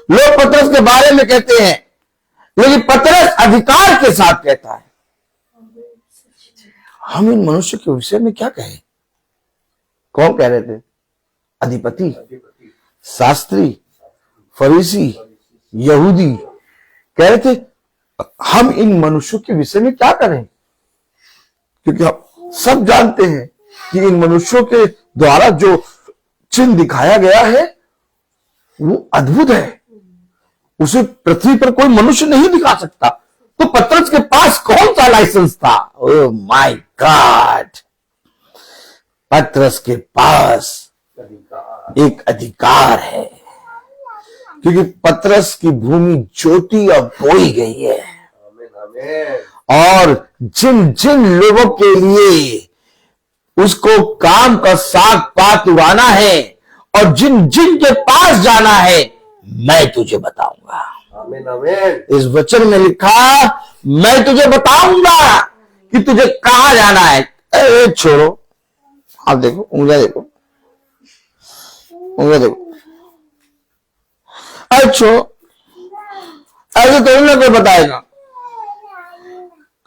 लोग पतरस के बारे में कहते हैं, लेकिन पतरस अधिकार के साथ कहता है। हम इन मनुष्य के विषय में क्या कहें? कौन कह रहे थे? अधिपति, शास्त्री, फरीसी, यहूदी कह रहे थे हम इन मनुष्यों के विषय में क्या करें, क्योंकि हम सब जानते हैं कि इन मनुष्यों के द्वारा जो चिन्ह दिखाया गया है वो अद्भुत है, उसे पृथ्वी पर कोई मनुष्य नहीं दिखा सकता। तो पतरस के पास कौन सा लाइसेंस था? ओह माय गॉड, पतरस के पास एक अधिकार है, क्योंकि पतरस की भूमि ज्योति अब बोई गई है। और जिन जिन लोगों के लिए उसको काम का साग पात उगाना है और जिन जिन के पास जाना है, मैं तुझे बताऊंगा। आमीन आमीन। इस वचन में लिखा, मैं तुझे बताऊंगा कि तुझे कहां जाना है। छोड़ो, आप देखो, उंगलियां देखो, उंगलियां देखो। छोड़ो, ऐसे थोड़ी ना कोई बताएगा।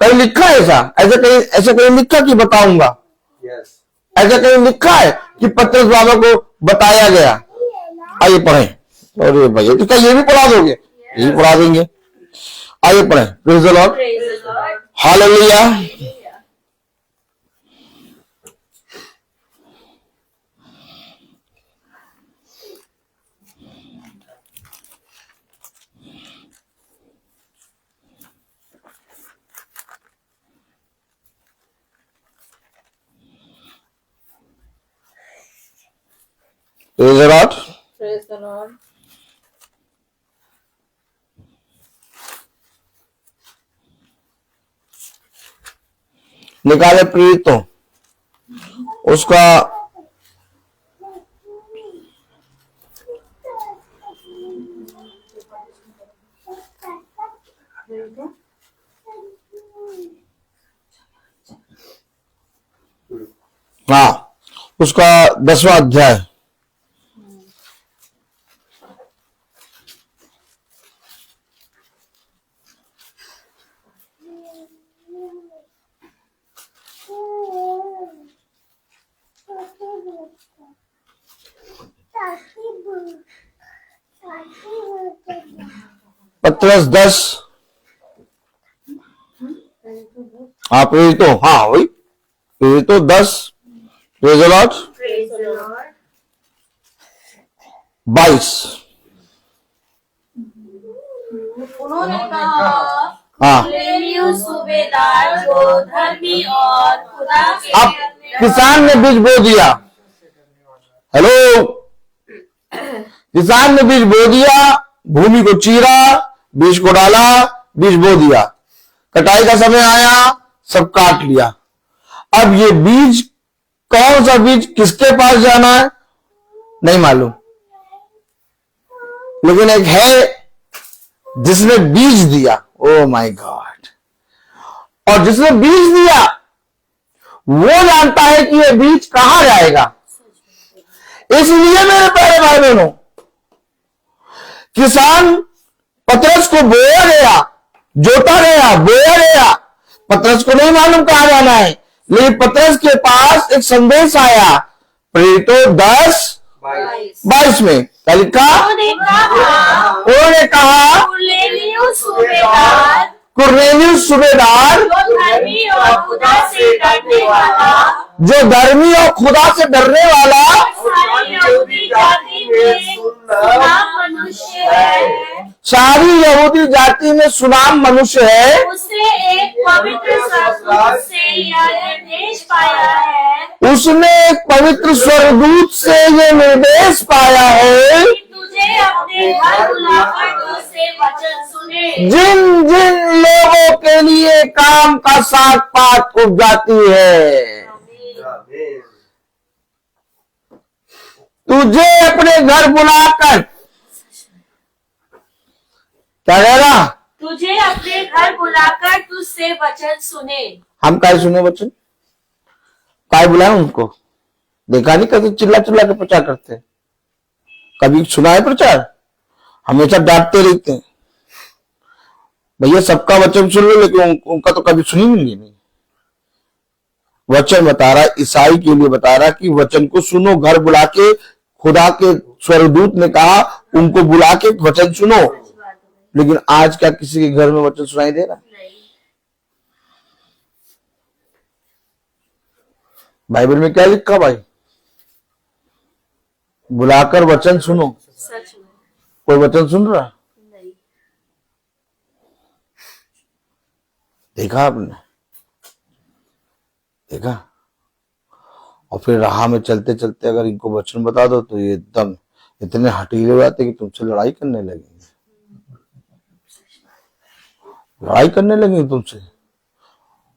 कहीं लिखा है ऐसा? ऐसा कहीं लिखा कि बताऊंगा? यस। ऐसा कहीं लिखा है कि पतरस बाबा को बताया गया? आइए पढ़ें। अरे भैया, तो क्या ये भी पढ़ा दोगे? ये भी पढ़ा देंगे। आइए पढ़ें। Praise the Lord, hallelujah. Praise the Lord. Praise the Lord. निकाले प्रेरितों, उसका हाँ, उसका 10वां अध्याय। पत्रस 10, हाँ प्रेरितों, हाँ वही प्रेरितों 10, प्रेज़ द लॉर्ड, 22। उन्होंने कहा, हाँ, कुरनेलियुस सूबेदार जो धर्मी और खुदा के अब किसान ने बीज बो दिया। हेलो, किसान ने बीज बो दिया, भूमि को चीरा, बीज को डाला, बीज बो दिया, कटाई का समय आया, सब काट लिया। अब ये बीज, कौन सा बीज किसके पास जाना है नहीं मालूम, लेकिन एक है जिसने बीज दिया। ओ माय गॉड, और जिसने बीज दिया वो जानता है कि ये बीज कहां जाएगा। इसलिए मेरे प्यारे भाई बहनों, किसान पतरस को बोया गया, जोता गया, बोया गया, पतरस को नहीं मालूम कहां जाना है, लेकिन पतरस के पास एक संदेश आया। प्रेरितों 10:22 में क्या लिखा? उन्होंने कहा, कुरनेलियुस सूबेदार जो धर्मी और खुदा से डरने वाला, जो धर्मी और खुदा से डरने वाला सारी यहूदी जाति में सुनाम मनुष्य है, सारी यहूदी जाति में सुनाम मनुष्य है, उसने एक पवित्र स्वर्गदूत से यह निर्देश पाया है, उसने एक पवित्र स्वर्गदूत से ये निर्देश पाया है कि तुझे अपने घर बुलाकर तुझसे वचन सुने। जिन जिन लोगों के लिए काम का साग पात उग जाती है, आमीन। तुझे अपने घर बुलाकर, क्या कह रहा? तुझे अपने घर बुलाकर तुझसे वचन सुने। हम काय सुने बच्चन? काय बुलाए उनको? देखा नहीं कैसे चिल्ला चिल्ला के प्रचार करते हैं? कभी सुना है प्रचार? हमेशा डांटते रहते हैं। भैया सबका वचन सुन लो, लेकिन उनका तो कभी सुनी नहीं। वचन बता रहा है, ईसाई के लिए बता रहा है कि वचन को सुनो, घर बुला के। खुदा के स्वर्गदूत ने कहा उनको बुला के वचन सुनो, लेकिन आज क्या किसी के घर में वचन सुनाई दे रहा? बाइबल में क्या लिखा भाई? बुलाकर वचन सुनो। सच में कोई वचन सुन रहा? नहीं। देखा आपने? देखा? और फिर राह में चलते चलते अगर इनको वचन बता दो तो ये एकदम इतने हटीले हो जाते कि तुमसे लड़ाई करने लगेंगे। लड़ाई करने लगेंगे तुमसे।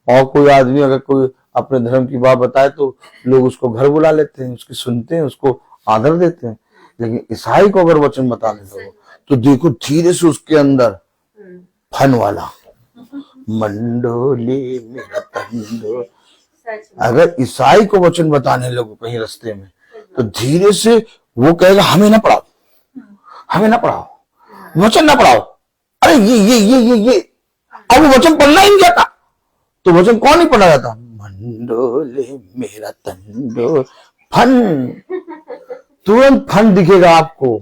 और कोई आदमी अगर कोई अपने धर्म की बात बताए तो लोग उसको घर बुला लेते हैं, उसकी सुनते हैं, उसको आदर देते हैं। लेकिन ईसाई को अगर वचन बता दे तो देखो धीरे से उसके अंदर फन वाला मंडोले मेरा तंडो। सच में। अगर ईसाई को वचन बताने लगो कहीं रास्ते में, तो धीरे से वो कहेगा हमें ना पढ़ाओ, हमें ना पढ़ाओ, वचन ना पढ़ाओ। अरे ये अब वो वचन पढ़ना ही नहीं जाता, तो वचन कौन नहीं पढ़ा जाता? मंडोले मेरा तंडो फन, तुरंत फन दिखेगा आपको।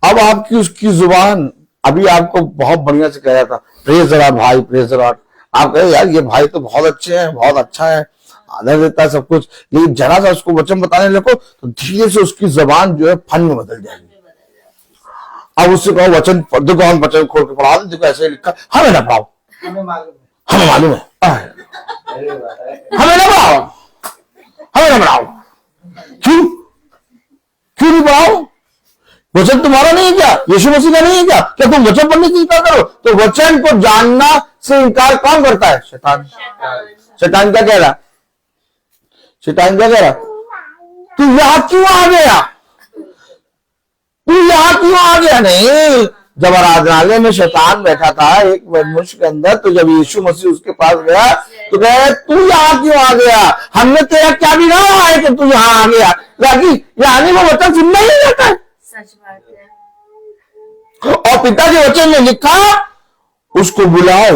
अब आपकी उसकी जुबान, अभी आपको बहुत बढ़िया से कह रहा था प्रेज द लॉर्ड भाई, प्रेज द लॉर्ड। आप कहे यार ये भाई तो बहुत अच्छे हैं, बहुत अच्छा है, आदर देता है सब कुछ, लेकिन जरा सा उसको वचन बताने लगो तो धीरे से उसकी जबान जो है फन में बदल जाएगी। अब उससे कहो वचन देखो, हम वचन खोल के पढ़ा दें, देखो ऐसे लिखा, हमें ना पढ़ाओ, हमें मालूम है। हमें मालूम है, अरे वाह, हमें ना पढ़ाओ, हमें ना पढ़ाओ। क्यों क्यों नहीं पढ़ाओ? वचन तुम्हारा नहीं है क्या? यीशु मसीह का नहीं है क्या? क्या तुम वचन पढ़ने की इनकार करो? तो वचन को जानना से इनकार कौन करता है? शैतान। शैतान क्या कह रहा? शैतान क्या कह रहा? तू यहां क्यों आ गया? तू यहां क्यों आ गया? नहीं, जब आराधनालय में शैतान बैठा था एक मनुष्य के अंदर, तो जब यीशु मसीह उसके पास गया तो कहे तू यहाँ क्यों आ गया? हमने तेरा क्या बिगाड़ा है कि तू यहाँ आ गया? ताकि यानी वो वचन सुनना ही नहीं जाता है। सच बात है। और पिता के वचन में लिखा उसको बुलाओ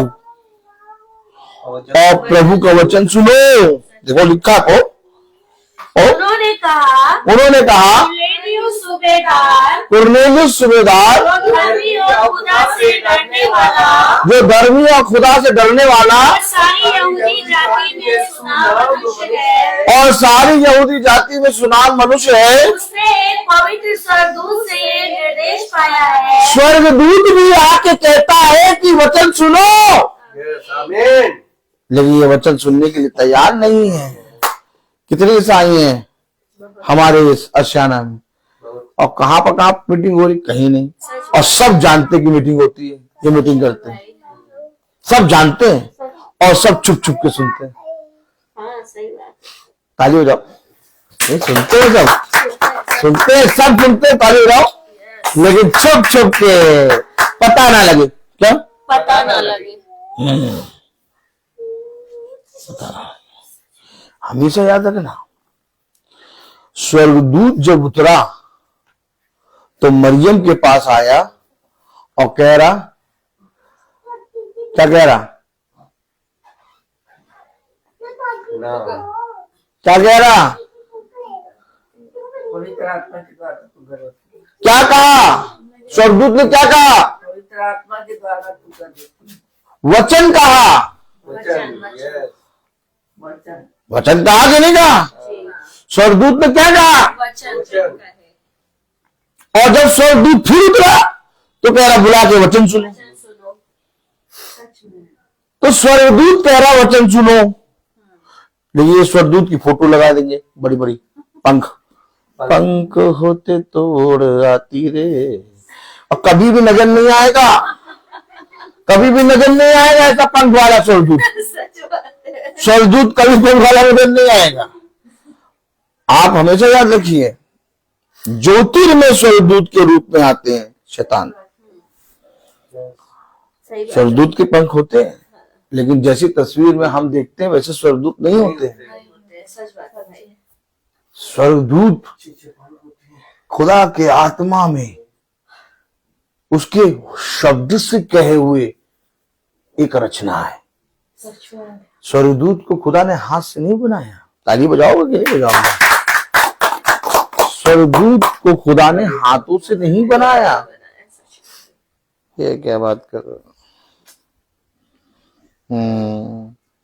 और प्रभु का वचन सुनो। देखो लिखा को उन्होंने कहा कुरनेलियुस सूबेदार धर्मी और खुदा से डरने वाला, जो धर्मी और खुदा से डरने वाला और सारी यहूदी जाति में सुना मनुष्य है, और सारी यहूदी जाति में सुनाम मनुष्य है, उसने एक पवित्र स्वर्गदूत से ये निर्देश पाया है। स्वर्गदूत भी आके कहता है कि वचन सुनो, यस, आमीन। लेकिन ये वचन सुनने के लिए तैयार नहीं है। कितने ईसाई हैं हमारे इस आशियाना में, और कहां पर कहां मीटिंग हो रही? कहीं नहीं। और सब जानते कि मीटिंग होती है, ये मीटिंग करते हैं, सब जानते हैं और सब चुप चुप के सुनते हैं। हाँ सही बात। ताली हो जाओ। ये सुनते हैं, सब सुनते हैं, सब सुनते हैं, ताली हो जाओ। लेकिन चुप चुप के, पता ना लगे। क्या? पता ना लगे। हमेशा याद रखना, स्वर्गदूत जब उतरा तो मरियम के पास आया और कह रहा, क्या कह रहा? ना क्या कह रहा? पवित्र आत्मा के द्वारा तू गर्भवती, क्या कहा? स्वर्गदूत ने क्या कहा? पवित्र आत्मा के द्वारा तू गर्भवती। वचन कहा। वचन, यस, वचन वचन कहा कि नहीं कहा? स्वर्गदूत ने क्या कहा? वचन वचन। और जब स्वर्गदूत फिर उतरा तो कह रहा बुला के वचन सुनो। वचन सुनो। सच में। तो स्वर्गदूत कह रहा वचन सुनो, लेकिन ये स्वर्गदूत की फोटो लगा देंगे बड़ी बड़ी, पंख पंख होते तो उड़ आती रे, और कभी भी नजर नहीं आएगा, कभी भी नजर नहीं आएगा ऐसा पंख वाला स्वर्गदूत। सच बात है। स्वर्गदूत कभी पंख वाला नजर नहीं आएगा। आप हमेशा याद रखिए, ज्योतिर्मय स्वर्गदूत के रूप में आते हैं शैतान। सही बात। स्वर्गदूत के पंख होते हैं, लेकिन जैसी तस्वीर में हम देखते हैं वैसे स्वर्गदूत नहीं होते हैं। नहीं होते, सच बात है भाई। स्वर्गदूत खुदा के आत्मा में उसके शब्द से कहे हुए एक रचना है। सच बात। स्वर्गदूत को खुदा ने हाथ से नहीं बनाया। ताली बजाओगे कि नहीं बजाओगे? स्वर्गदूत को खुदा ने हाथों से नहीं बनाया। ये क्या बात कर रहे हो?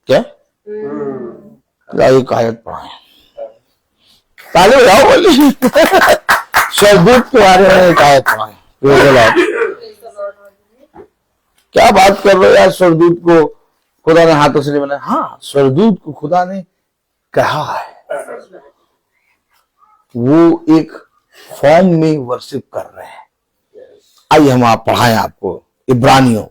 क्या? एक आयत पढ़ाए, ताली बजाओ बोली। स्वर्गदूत के बारे में एक आयत पढ़ाए। क्या बात कर रहे हो यार? स्वर्गदूत को खुदा ने हाथों से नहीं बनाया। हाँ, स्वर्गदूत को खुदा ने कहा है, वो एक फॉर्म में वर्शिप कर रहे हैं। आइए हम आप पढ़ाएं आपको इब्रानियों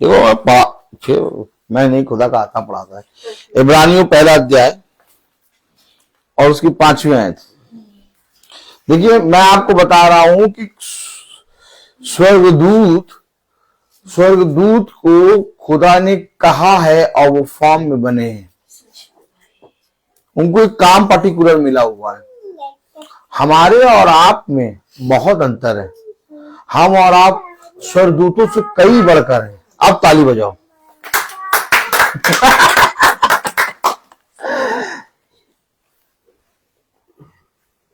देखो फिर मैं नहीं, खुदा का आत्मा पढ़ाता है। इब्रानियों पहला अध्याय और उसकी 5वीं आयत। देखिए मैं आपको बता रहा हूं कि स्वर्गदूत को खुदा ने कहा है और वो फॉर्म में बने हैं। उनको एक काम पर्टिकुलर मिला हुआ है। हमारे और आप में बहुत अंतर है। हम और आप स्वर्गदूतों से कई बढ़कर हैं। अब ताली बजाओ।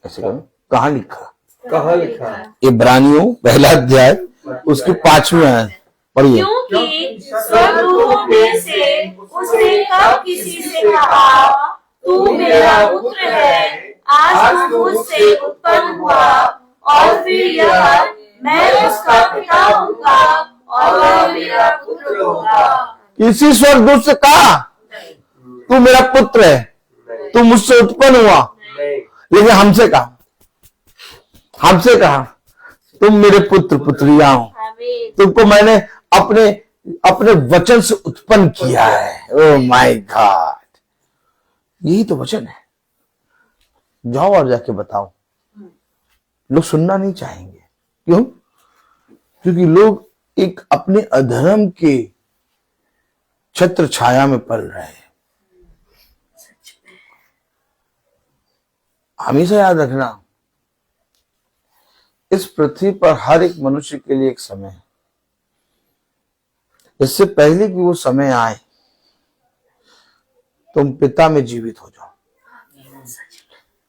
ऐसे करो। कहां लिखा? कहाँ लिखा? इब्रानियों पहला अध्याय उसकी 5वीं आयत पढ़िए। क्योंकि स्वर्गदूतों में से उसने कब किसी से कहा, तू मेरा पुत्र है, आज तू मुझसे उत्पन्न हुआ, और फिर यह, मैं उसका पिता होऊंगा और वह मेरा पुत्र होगा। किसी स्वर्गदूत से कहा तू मेरा पुत्र है, तू मुझसे उत्पन्न हुआ? नहीं। लेकिन हमसे कहा तुम मेरे पुत्र पुत्रिया हो, तुमको मैंने अपने वचन से उत्पन्न किया है। ओह माय गॉड, यही तो वचन है। जाओ और जाके बताओ। लोग सुनना नहीं चाहेंगे। क्यों? क्योंकि लोग एक अपने अधर्म के छत्र छाया में पल रहे हैं। हमेशा याद रखना, इस पृथ्वी पर हर एक मनुष्य के लिए एक समय है। इससे पहले कि वो समय आए, तुम पिता में जीवित हो जाओ,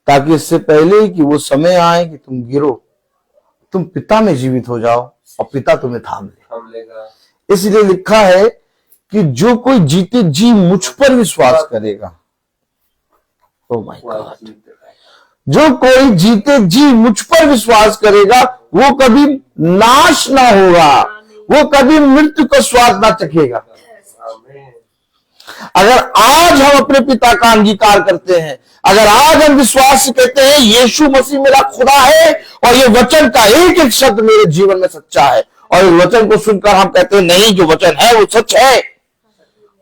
ताकि इससे पहले कि वो समय आए कि तुम गिरो, तुम पिता में जीवित हो जाओ और पिता तुम्हें थाम लेगा। इसलिए लिखा है कि जो कोई जीते जी मुझ पर विश्वास करेगा, ओह माय गॉड, जो कोई जीते जी मुझ पर विश्वास करेगा वो कभी नाश ना होगा, वो कभी मृत्यु का स्वाद ना चखेगा। अगर आज हम अपने पिता का अंगीकार करते हैं, अगर आज हम विश्वास से कहते हैं यीशु मसीह मेरा खुदा है और ये वचन का एक एक शब्द मेरे जीवन में सच्चा है, और इस वचन को सुनकर हम कहते हैं नहीं, जो वचन है वो सच है,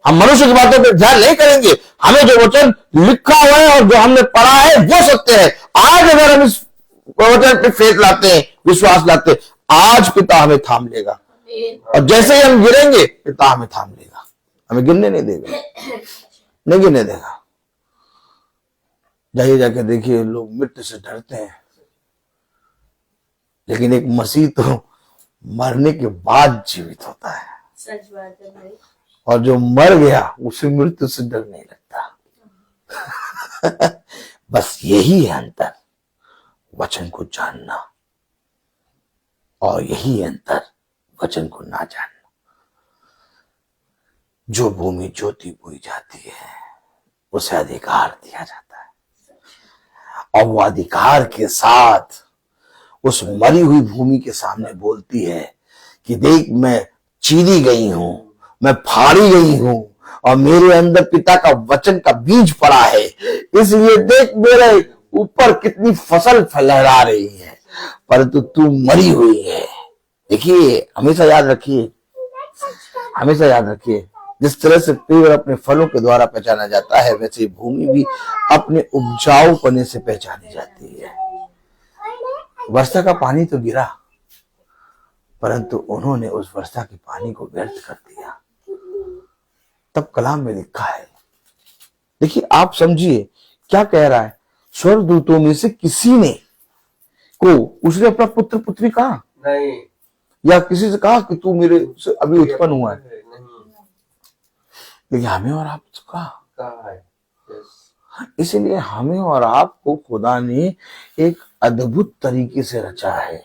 हम मनुष्य की बातों पर ध्यान नहीं करेंगे, हमें जो वचन लिखा हुआ है और जो हमने पढ़ा है वो सत्य है। आज अगर हम इस वचन पे फेथ लाते हैं, विश्वास लाते हैं, आज पिता हमें थाम लेगा, और जैसे ही हम गिरेंगे पिता हमें थाम लेगा, हमें गिरने नहीं देगा, नहीं गिरने देगा। जाइए जाके देखिए, लोग मृत्यु से डरते हैं, लेकिन एक मसीह तो मरने के बाद जीवित होता है। सच बात है भाई। और जो मर गया उसे मृत्यु से डर नहीं लगता। बस यही है अंतर, वचन को जानना, और यही है अंतर, वचन को ना जानना। जो भूमि ज्योति बोई जाती है उसे अधिकार दिया जाता है, और वो अधिकार के साथ उस मरी हुई भूमि के सामने बोलती है कि देख, मैं चीरी गई हूं, मैं फाड़ी गई हूं, और मेरे अंदर पिता का वचन का बीज पड़ा है, इसलिए देख मेरे ऊपर कितनी फसल फहरा रही है, परंतु तू मरी हुई है। देखिए, हमेशा याद रखिए, हमेशा याद रखिए, जिस तरह से पेड़ अपने फलों के द्वारा पहचाना जाता है, वैसे भूमि भी अपने उपजाऊपने से पहचानी जाती है। वर्षा का पानी तो गिरा, परंतु उन्होंने उस वर्षा के पानी को व्यर्थ कर दिया। तब कलाम में लिखा है, देखिए आप समझिए क्या कह रहा है। स्वर्गदूतों में से किसी ने को उसने अपना पुत्र पुत्री कहा नहीं, या किसी से कहा कि तू मेरे से अभी उत्पन्न हुआ है, लेकिन हमें और आप तो कहा है। इसलिए हमें और आपको खुदा ने एक अद्भुत तरीके से रचा है।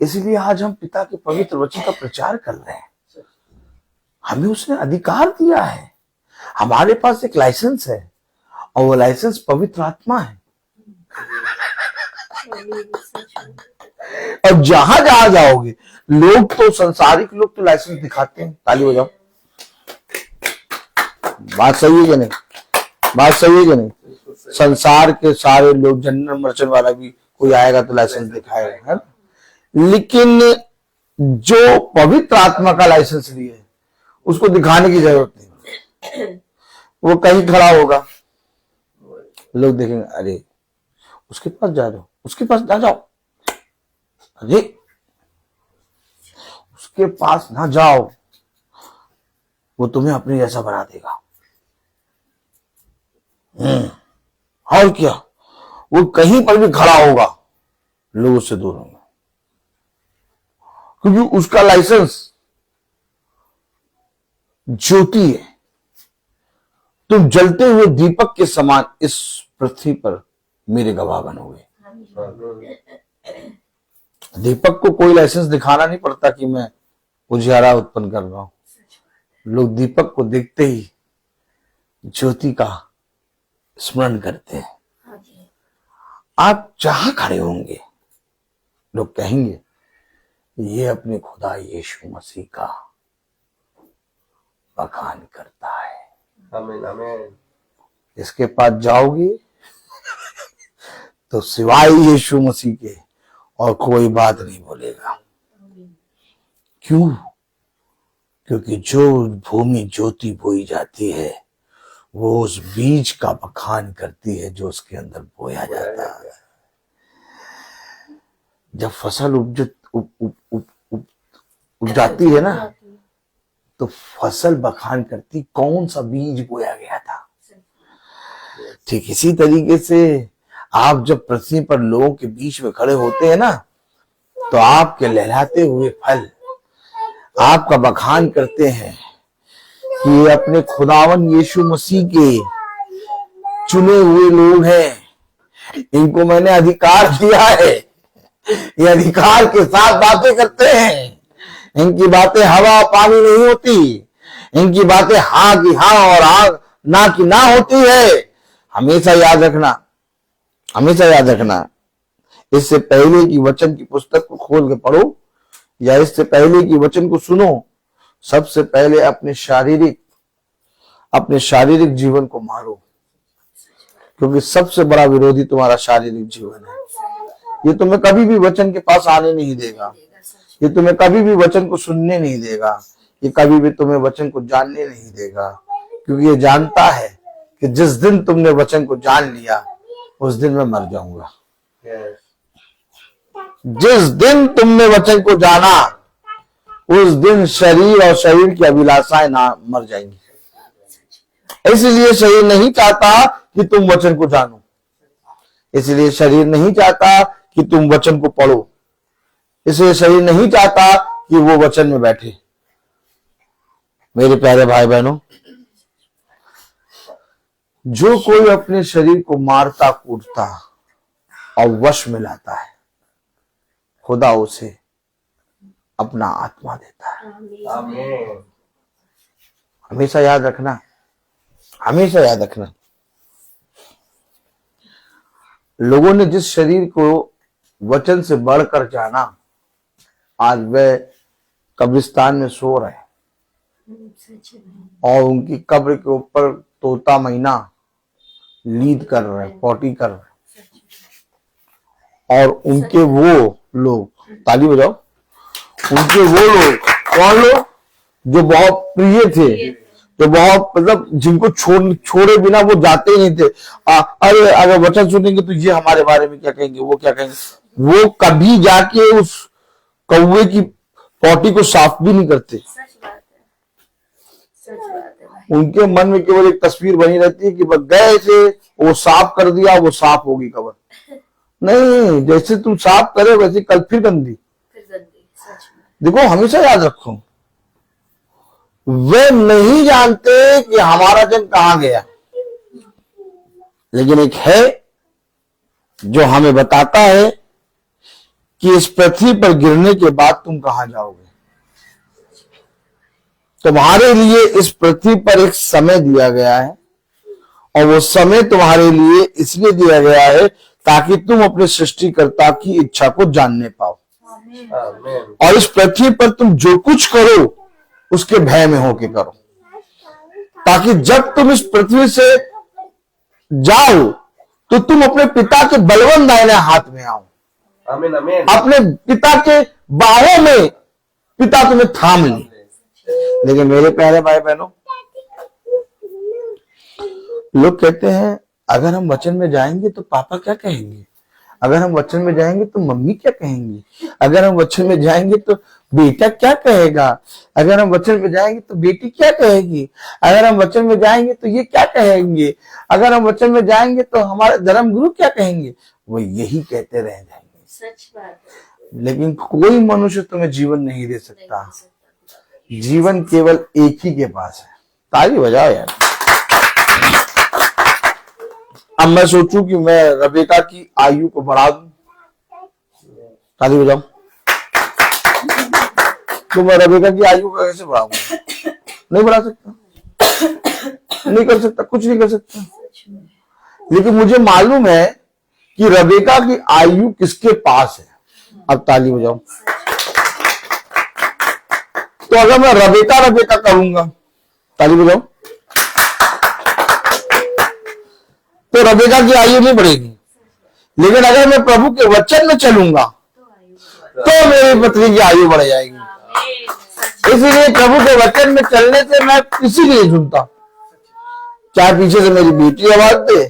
इसलिए आज हम पिता के पवित्र वचन का प्रचार कर रहे हैं। हमें उसने अधिकार दिया है, हमारे पास एक लाइसेंस है, और वो लाइसेंस पवित्र आत्मा है। और जहां जहां जाओगे, लोग तो संसारिक लोग तो लाइसेंस दिखाते हैं, ताली बजाओ। बात सही है कि नहीं? बात सही है कि नहीं? संसार के सारे लोग, जनरल मर्चेंट वाला भी कोई आएगा तो लाइसेंस दिखाएगा, है ना? लेकिन जो पवित्र आत्मा का लाइसेंस लिए है, उसको दिखाने की जरूरत नहीं। वो कहीं खड़ा होगा, लोग देखेंगे, अरे उसके पास जा रहे हो, उसके पास ना जाओ, अरे उसके पास ना जाओ, वो तुम्हें अपने जैसा बना देगा। और क्या, वो कहीं पर भी खड़ा होगा, लोग उससे दूर होंगे, क्योंकि उसका लाइसेंस ज्योति है। तुम जलते हुए दीपक के समान इस पृथ्वी पर मेरे गवाह बनोगे। दीपक को कोई लाइसेंस दिखाना नहीं पड़ता कि मैं उजियारा उत्पन्न कर रहा हूं। लोग दीपक को देखते ही ज्योति का स्मरण करते हैं। आप जहां खड़े होंगे, लोग कहेंगे ये अपने खुदा यीशु मसीह का बखान करता है। आमीन आमीन। इसके पास जाओगे तो सिवाय यीशु मसीह के और कोई बात नहीं बोलेगा। क्यों? क्योंकि जो भूमि ज्योति बोई जाती है, वो उस बीज का बखान करती है जो उसके अंदर बोया जाता है। जब फसल उग जाती है ना, तो फसल बखान करती कौन सा बीज बोया गया था। ठीक इसी तरीके से आप जब पृथ्वी पर लोगों के बीच में खड़े होते हैं ना, तो आपके लहराते हुए फल आपका बखान करते हैं कि ये अपने खुदावन यीशु मसीह के चुने हुए लोग हैं, इनको मैंने अधिकार दिया है। ये अधिकार के साथ बातें करते हैं। इनकी बातें हवा पानी नहीं होती, इनकी बातें हाँ की हाँ और हाँ ना की ना होती है। हमेशा याद रखना, हमेशा याद रखना। इससे पहले की वचन की पुस्तक को खोल के पढ़ो या इससे पहले की वचन को सुनो, सबसे पहले अपने शारीरिक जीवन को मारो, क्योंकि सबसे बड़ा विरोधी तुम्हारा शारीरिक जीवन है। ये तुम्हें कभी भी वचन के पास आने नहीं देगा, ये तुम्हें कभी भी वचन को सुनने नहीं देगा, ये कभी भी तुम्हें वचन को जानने नहीं देगा, क्योंकि ये जानता है कि जिस दिन तुमने वचन को जान लिया उस दिन मैं मर जाऊंगा। जिस दिन तुमने वचन को जाना उस दिन शरीर और शरीर की अभिलाषाएं ना मर जाएंगी। इसलिए शरीर नहीं चाहता कि तुम वचन को जानो, इसलिए शरीर नहीं चाहता कि तुम वचन को पढ़ो, इसलिए शरीर नहीं चाहता कि वो वचन में बैठे। मेरे प्यारे भाई बहनों, जो कोई अपने शरीर को मारता कूटता और वश में लाता है, खुदा उसे अपना आत्मा देता है। आमीन। हमेशा याद रखना, हमेशा याद रखना। लोगों ने जिस शरीर को वचन से बढ़कर जाना, आज वे कब्रिस्तान में सो रहे हैं और उनकी कब्र के ऊपर तोता मैना लीद कर रहे हैं, पॉटी कर रहे हैं। और उनके वो लोग, ताली बजाओ, उनके वो लोग, कौन लोग? जो बहुत प्रिय थे, जो बहुत मतलब जिनको छोड़े बिना वो जाते ही नहीं थे। अरे अगर वचन सुनेंगे तो ये हमारे बारे में क्या कहेंगे, वो क्या कहेंगे, वो कभी जाके उस कौवे की पॉटी को साफ भी नहीं करते। सच बात है, सच बात है भाई। उनके मन में केवल एक तस्वीर बनी रहती है कि बस गए थे, वो साफ कर दिया, वो साफ होगी कब्र। नहीं, जैसे तुम साफ करे वैसे कल फिर गंदी। सच में। देखो, हमेशा याद रखो, वे नहीं जानते कि हमारा जन कहां गया, लेकिन एक है जो हमें बताता है कि इस पृथ्वी पर गिरने के बाद तुम कहां जाओगे। तुम्हारे लिए इस पृथ्वी पर एक समय दिया गया है, और वो समय तुम्हारे लिए इसलिए दिया गया है ताकि तुम अपने सृष्टिकर्ता की इच्छा को जानने पाओ। आमीन। और इस पृथ्वी पर तुम जो कुछ करो उसके भय में होके करो, ताकि जब तुम इस पृथ्वी से जाओ तो तुम अपने पिता के बलवंत दाहिने हाथ में आओ, आमीन आमीन। अपने पिता के बाहों में पिता तुम्हें थाम ले। लेकिन मेरे प्यारे भाई बहनों, लोग कहते हैं अगर हम वचन में जाएंगे तो पापा क्या कहेंगे, अगर हम वचन में जाएंगे तो मम्मी क्या कहेंगी, अगर हम वचन में जाएंगे तो बेटा क्या कहेगा, अगर हम वचन में जाएंगे तो बेटी क्या कहेगी, अगर हम वचन में जाएंगे तो ये क्या कहेंगे, अगर हम वचन में जाएंगे तो हमारे धर्म गुरु क्या कहेंगे। वो यही कहते रह जाएंगे। सच बात है। लेकिन कोई मनुष्य तुम्हें जीवन नहीं दे सकता। जीवन केवल एक ही के पास है। ताली बजाओ यार। अब मैं सोचूं कि मैं रबेका की आयु को बढ़ा दूं, ताली बजाओ। तो मैं रबेका की आयु को कैसे बढ़ाऊंगा? नहीं बढ़ा सकता, नहीं कर सकता, कुछ नहीं कर सकता। लेकिन मुझे मालूम है कि रबेका की आयु किसके पास है। अब ताली बजाओ। तो अगर मैं रबेका रबेका करूंगा, ताली बजाओ, तो रबेका की आयु नहीं बढ़ेगी। लेकिन अगर मैं प्रभु के वचन में चलूंगा तो मेरी पत्नी की आयु बढ़ जाएगी। इसलिए प्रभु के वचन में चलने से मैं किसी की नहीं सुनता, चाहे पीछे से मेरी बेटी आवाज दे,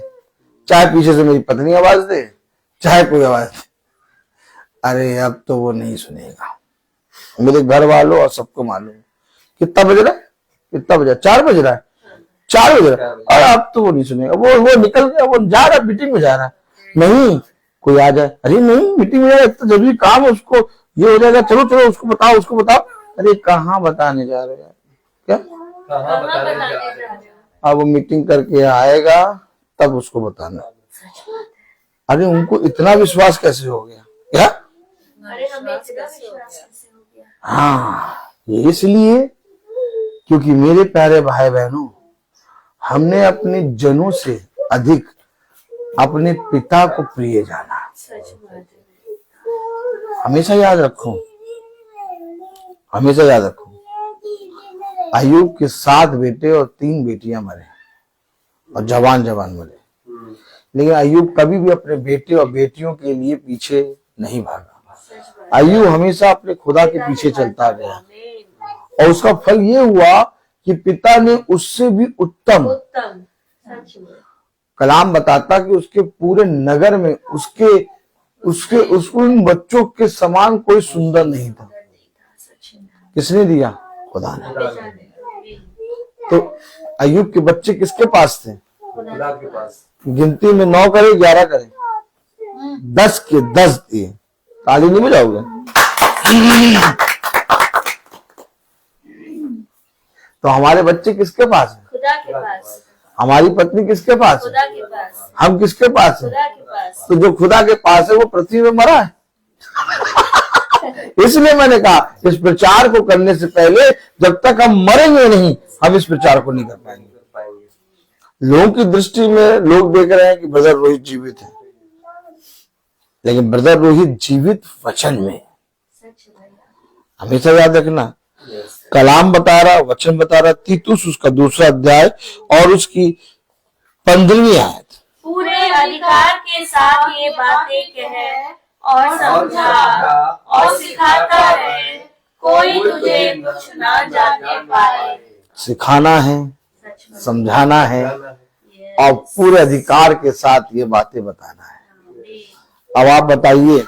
चाहे पीछे से मेरी पत्नी आवाज दे, चाहे कोई आवाज दे। अरे अब तो वो नहीं सुनेगा। मेरे घर वालों और सबको मालूम कितना बज रहा है, कितना बजा, 4 बज रहा है, 4 बज रहा है। और अब तो वो नहीं सुनेगा। वो निकल गया, वो जा रहा है, मीटिंग में जा रहा है। नहीं, कोई आ जाए, अरे नहीं मीटिंग में जा रहा है, तो जरूरी काम है, उसको ये हो जाएगा, चलो चलो उसको बताओ, उसको बताओ। अरे कहाँ बताने जा रहे हैं, क्या कहाँ बताने जा रहे हैं? अब वो मीटिंग करके आएगा तब उसको बताना। अरे उनको इतना विश्वास कैसे हो गया, क्या? अरे हमें इसका विश्वास कैसे हो गया? हाँ, ये इसलिए क्योंकि मेरे प्यारे भाई बहनों, हमने अपने जनों से अधिक अपने पिता को प्रिय जाना। सच बात है। हमेशा याद रखो, हमेशा याद रखो। अय्यूब के 7 बेटे और 3 बेटियां मरे और जवान जवान मरे। लेकिन अय्यूब कभी भी अपने बेटे और बेटियों के लिए पीछे नहीं भागा। अय्यूब हमेशा अपने खुदा के पीछे चलता गया और उसका फल ये हुआ कि पिता ने उससे भी उत्तम सच में कलाम बताता कि उसके पूरे नगर में उसके उन बच्चों के समान कोई सुंदर नहीं था। किसने दिया? खुदा ने। तो अय्यूब के बच्चे किसके पास थे? खुदा के पास। गिनती में 9 करे, 11 करे, 10 के 10 दिए। ताली नहीं बजाओगे? तो हमारे बच्चे किसके पास है? खुदा के पास। हमारी पत्नी किसके पास है? खुदा के पास। हम किसके पास है? खुदा के पास। तो जो खुदा के पास है वो पृथ्वी में मरा है। इसलिए मैंने कहा इस प्रचार को करने से पहले जब तक हम मरेंगे नहीं, हम इस प्रचार को नहीं कर पाएंगे। लोगों की दृष्टि में लोग देख रहे हैं कि ब्रदर रोहित जीवित है, लेकिन ब्रदर रोहित जीवित वचन में। हमेशा याद रखना, कलाम बता रहा, वचन बता रहा, तीतुस उसका 2 अध्याय और उसकी 15वीं आयत। पूरे अधिकार के साथ ये बातें कह और समझा और सिखाता है, कोई तुझे कुछ ना जानने पाए। सिखाना है, समझाना है और पूरे अधिकार के साथ ये बातें बताना है। अब आप बताइए,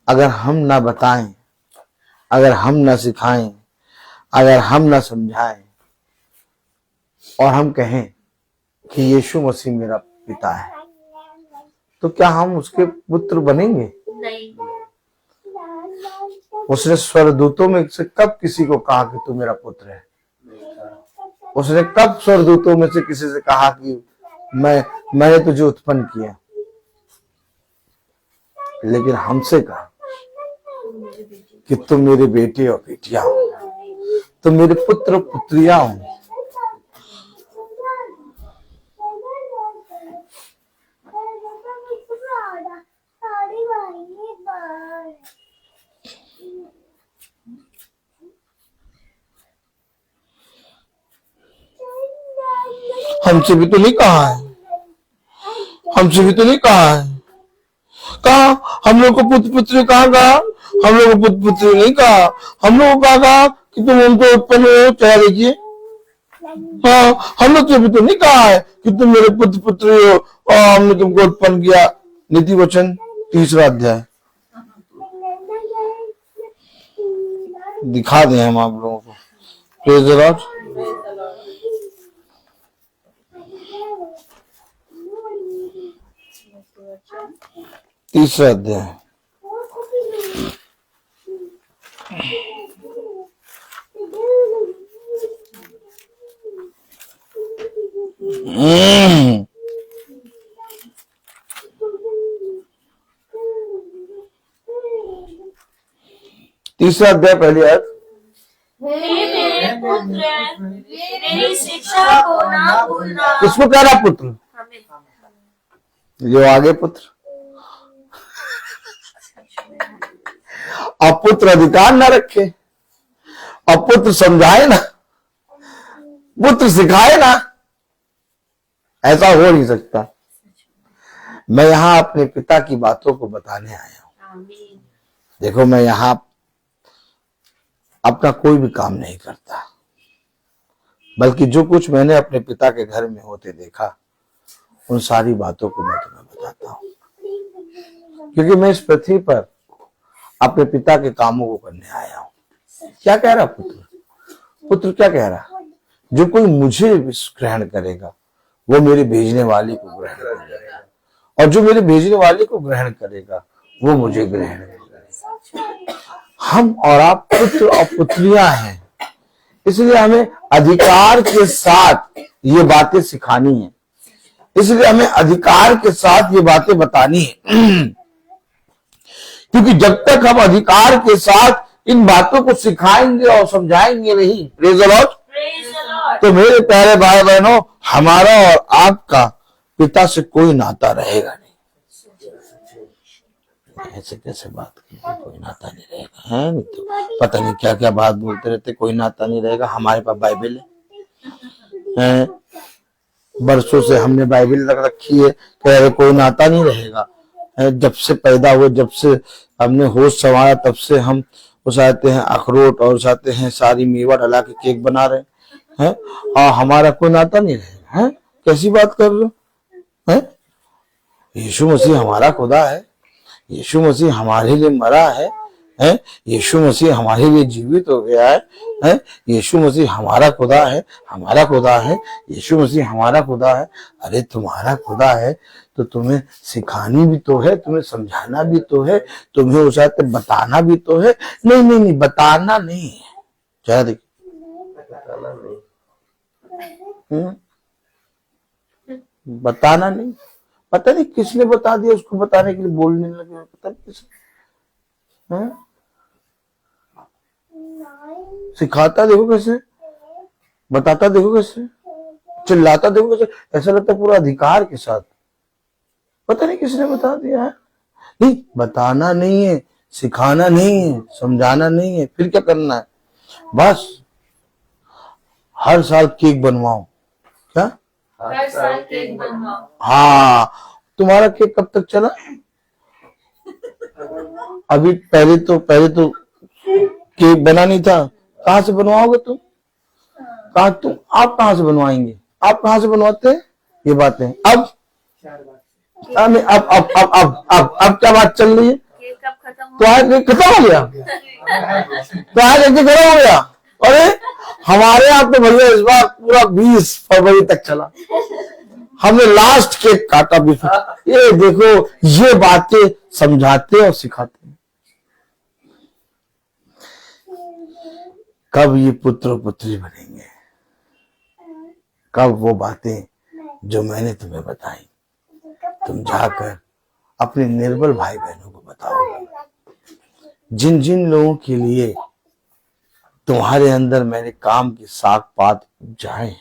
अगर हम ना बताएं, अगर हम ना सिखाएं, अगर हम ना समझाएं और हम कहें कि यीशु मसीह मेरा पिता है, तो क्या हम उसके पुत्र बनेंगे? नहीं। उसने स्वर्गदूतों में से कब किसी को कहा कि तू मेरा पुत्र है? उसने कब स्वर्गदूतों में से किसी से कहा कि मैंने तुझे उत्पन्न किया? लेकिन हमसे कहा कि तुम मेरे बेटे और बेटियां हो, तुम मेरे पुत्र और पुत्रियां हो। हमसे भी तो नहीं कहा है, हमसे भी तो नहीं कहा है। कहा हम लोग को पुत्र पुत्री कहाँ कहा? हम लोग को पुत्र पुत्री नहीं कहा, हम लोग को कहा कि तुम उनको उत्पन्न हो, चला देखिए। हाँ, हम लोग तो नहीं कहा है कि तुम मेरे पुत्र पुत्री हो और हमने तुमको उत्पन्न किया। नीति वचन 3 अध्याय दिखा दें हम आप लोगों को। Praise the Lord. 3 अध्याय तीसरा अध्याय पहली आयत। मेरे पुत्र मेरी शिक्षा को ना भूलना। किसको कह रहा पुत्र? हमें। जो आगे पुत्र। अब पुत्र अधिकार ना रखे, अब पुत्र समझाए ना, पुत्र सिखाए ना, ऐसा हो नहीं सकता। मैं यहां अपने पिता की बातों को बताने आया हूं। देखो, मैं यहां अपना कोई भी काम नहीं करता, बल्कि जो कुछ मैंने अपने पिता के घर में होते देखा, उन सारी बातों को मैं तुम्हें बताता हूं, क्योंकि मैं इस पृथ्वी पर अपने पिता के कामों को करने आया हूं। क्या कह रहा पुत्र? पुत्र क्या कह रहा? जो कोई मुझे ग्रहण करेगा वो मेरे भेजने वाले को ग्रहण करेगा, और जो मेरे भेजने वाले को ग्रहण करेगा वो मुझे ग्रहण करेगा। हम और आप पुत्र और पुत्रियां हैं, इसलिए हमें अधिकार के साथ ये बातें सिखानी है, इसलिए हमें अधिकार के साथ ये बातें बतानी है। क्योंकि जब तक हम अधिकार के साथ इन बातों को सिखाएंगे और समझाएंगे नहीं, प्रेज़ द लॉर्ड, तो मेरे प्यारे भाई बहनों, हमारा और आपका पिता से कोई नाता रहेगा नहीं। ऐसे कैसे बात की, कोई नाता नहीं रहेगा है? नहीं तो पता नहीं क्या क्या बात बोलते रहते, कोई नाता नहीं रहेगा। हमारे पास बाइबल है, बरसों से हमने बाइबल रख रखी है, कह रहे कोई नाता नहीं रहेगा। जब से पैदा हुए, जब से हमने होश संभाला, तब से हम उसाते हैं अखरोट और उसाते हैं सारी मेवा डाला के केक बना रहे हैं, और हमारा कोई नाता नहीं रहेगा है? कैसी बात कर रहे हो हैं? यीशु मसीह हमारा खुदा है, यीशु मसीह हमारे लिए मरा है, यीशु मसीह हमारे लिए जीवित हो गया है, यीशु मसीह हमारा खुदा है, हमारा खुदा है, यीशु मसीह हमारा खुदा है। अरे तुम्हारा खुदा है तो तुम्हें सिखानी भी तो है, तुम्हें समझाना भी तो है, तुम्हें उस बताना भी तो है। नहीं नहीं नहीं, बताना नहीं है। क्या देखिए, बताना नहीं। पता नहीं किसने बता दिया उसको बताने के लिए बोलने लगे, पता नहीं किसने। सिखाता देखो कैसे, बताता देखो कैसे, चिल्लाता देखो कैसे, ऐसा लगता है पूरा अधिकार के साथ। पता नहीं किसने बता दिया है। नहीं, बताना नहीं है, सिखाना नहीं है, समझाना नहीं है, फिर क्या करना है? बस हर साल केक बनवाओ। क्या? हर साल केक बनवाओ। हाँ, तुम्हारा केक कब तक चला? अभी पहले तो केक बना नहीं था, कहां से बनवाओगे तुम? आप कहां से बनवाएंगे? आप कहां से बनवाते हैं ये बातें? अब क्या बात चल रही है? केक कब खत्म तो आज केक खत्म हो गया, तो आज एक खत्म हो गया। अरे हमारे यहाँ तो भैया इस बार पूरा 20 फरवरी तक चला, हमने लास्ट केक काटा भी। ये देखो, ये बातें समझाते और सिखाते हैं। कब ये पुत्र पुत्री बनेंगे? कब वो बातें जो मैंने तुम्हें बताई तुम जाकर अपने निर्बल भाई बहनों को बताओगे। जिन जिन लोगों के लिए तुम्हारे अंदर मैंने काम की साग पात जाए,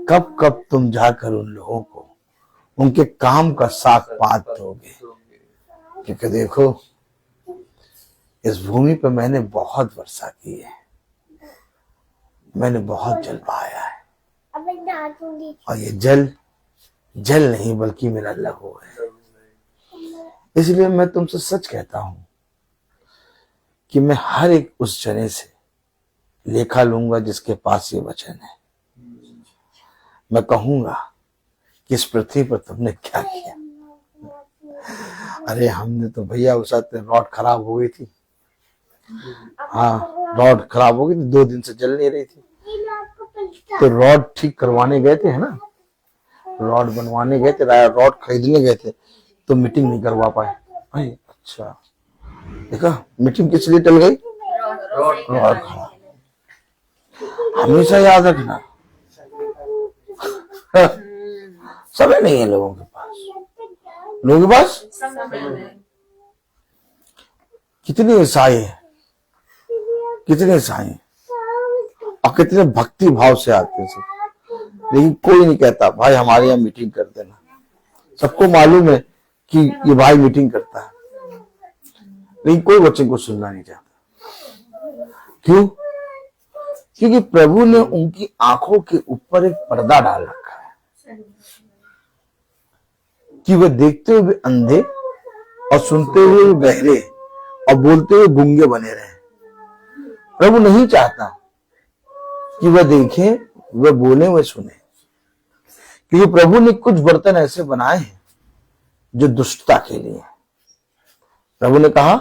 कब कब तुम जाकर उन लोगों को उनके काम का साग पात दोगे। क्योंकि देखो, इस भूमि पर मैंने बहुत वर्षा की है, मैंने बहुत जल बहाया है, और ये जल नहीं बल्कि मेरा लहू है। इसलिए मैं तुमसे सच कहता हूं, कि मैं हर एक उस जने से लेखा लूंगा जिसके पास ये वचन है। मैं कहूंगा कि इस पृथ्वी पर तुमने क्या किया। अरे हमने तो भैया उस साथ रॉड खराब हो गई थी। हाँ, रॉड खराब हो गई थी, 2 दिन से जल नहीं रही थी, तो रॉड ठीक करवाने गए थे, है ना, रॉड बनवाने गए थे, रॉड खरीदने गए थे, तो मीटिंग नहीं करवा पाए। भाई अच्छा, देखा मीटिंग किस लिए टल गई? रॉड। हमेशा याद रखना, समय नहीं है लोगों के पास। कितने ईसाई हैं, और कितने भक्ति भाव से आते हैं सब, लेकिन कोई नहीं कहता भाई हमारे यहाँ मीटिंग कर देना। सबको मालूम है कि ये भाई मीटिंग करता है, लेकिन कोई वचन को सुनना नहीं चाहता। क्यों? क्योंकि प्रभु ने उनकी आंखों के ऊपर एक पर्दा डाल रखा है कि वे देखते हुए अंधे और सुनते हुए बहरे और बोलते हुए गूंगे बने रहे। प्रभु नहीं चाहता कि वह देखे, वह बोले, वह सुने, क्योंकि प्रभु ने कुछ बर्तन ऐसे बनाए हैं जो दुष्टता के लिए। प्रभु ने कहा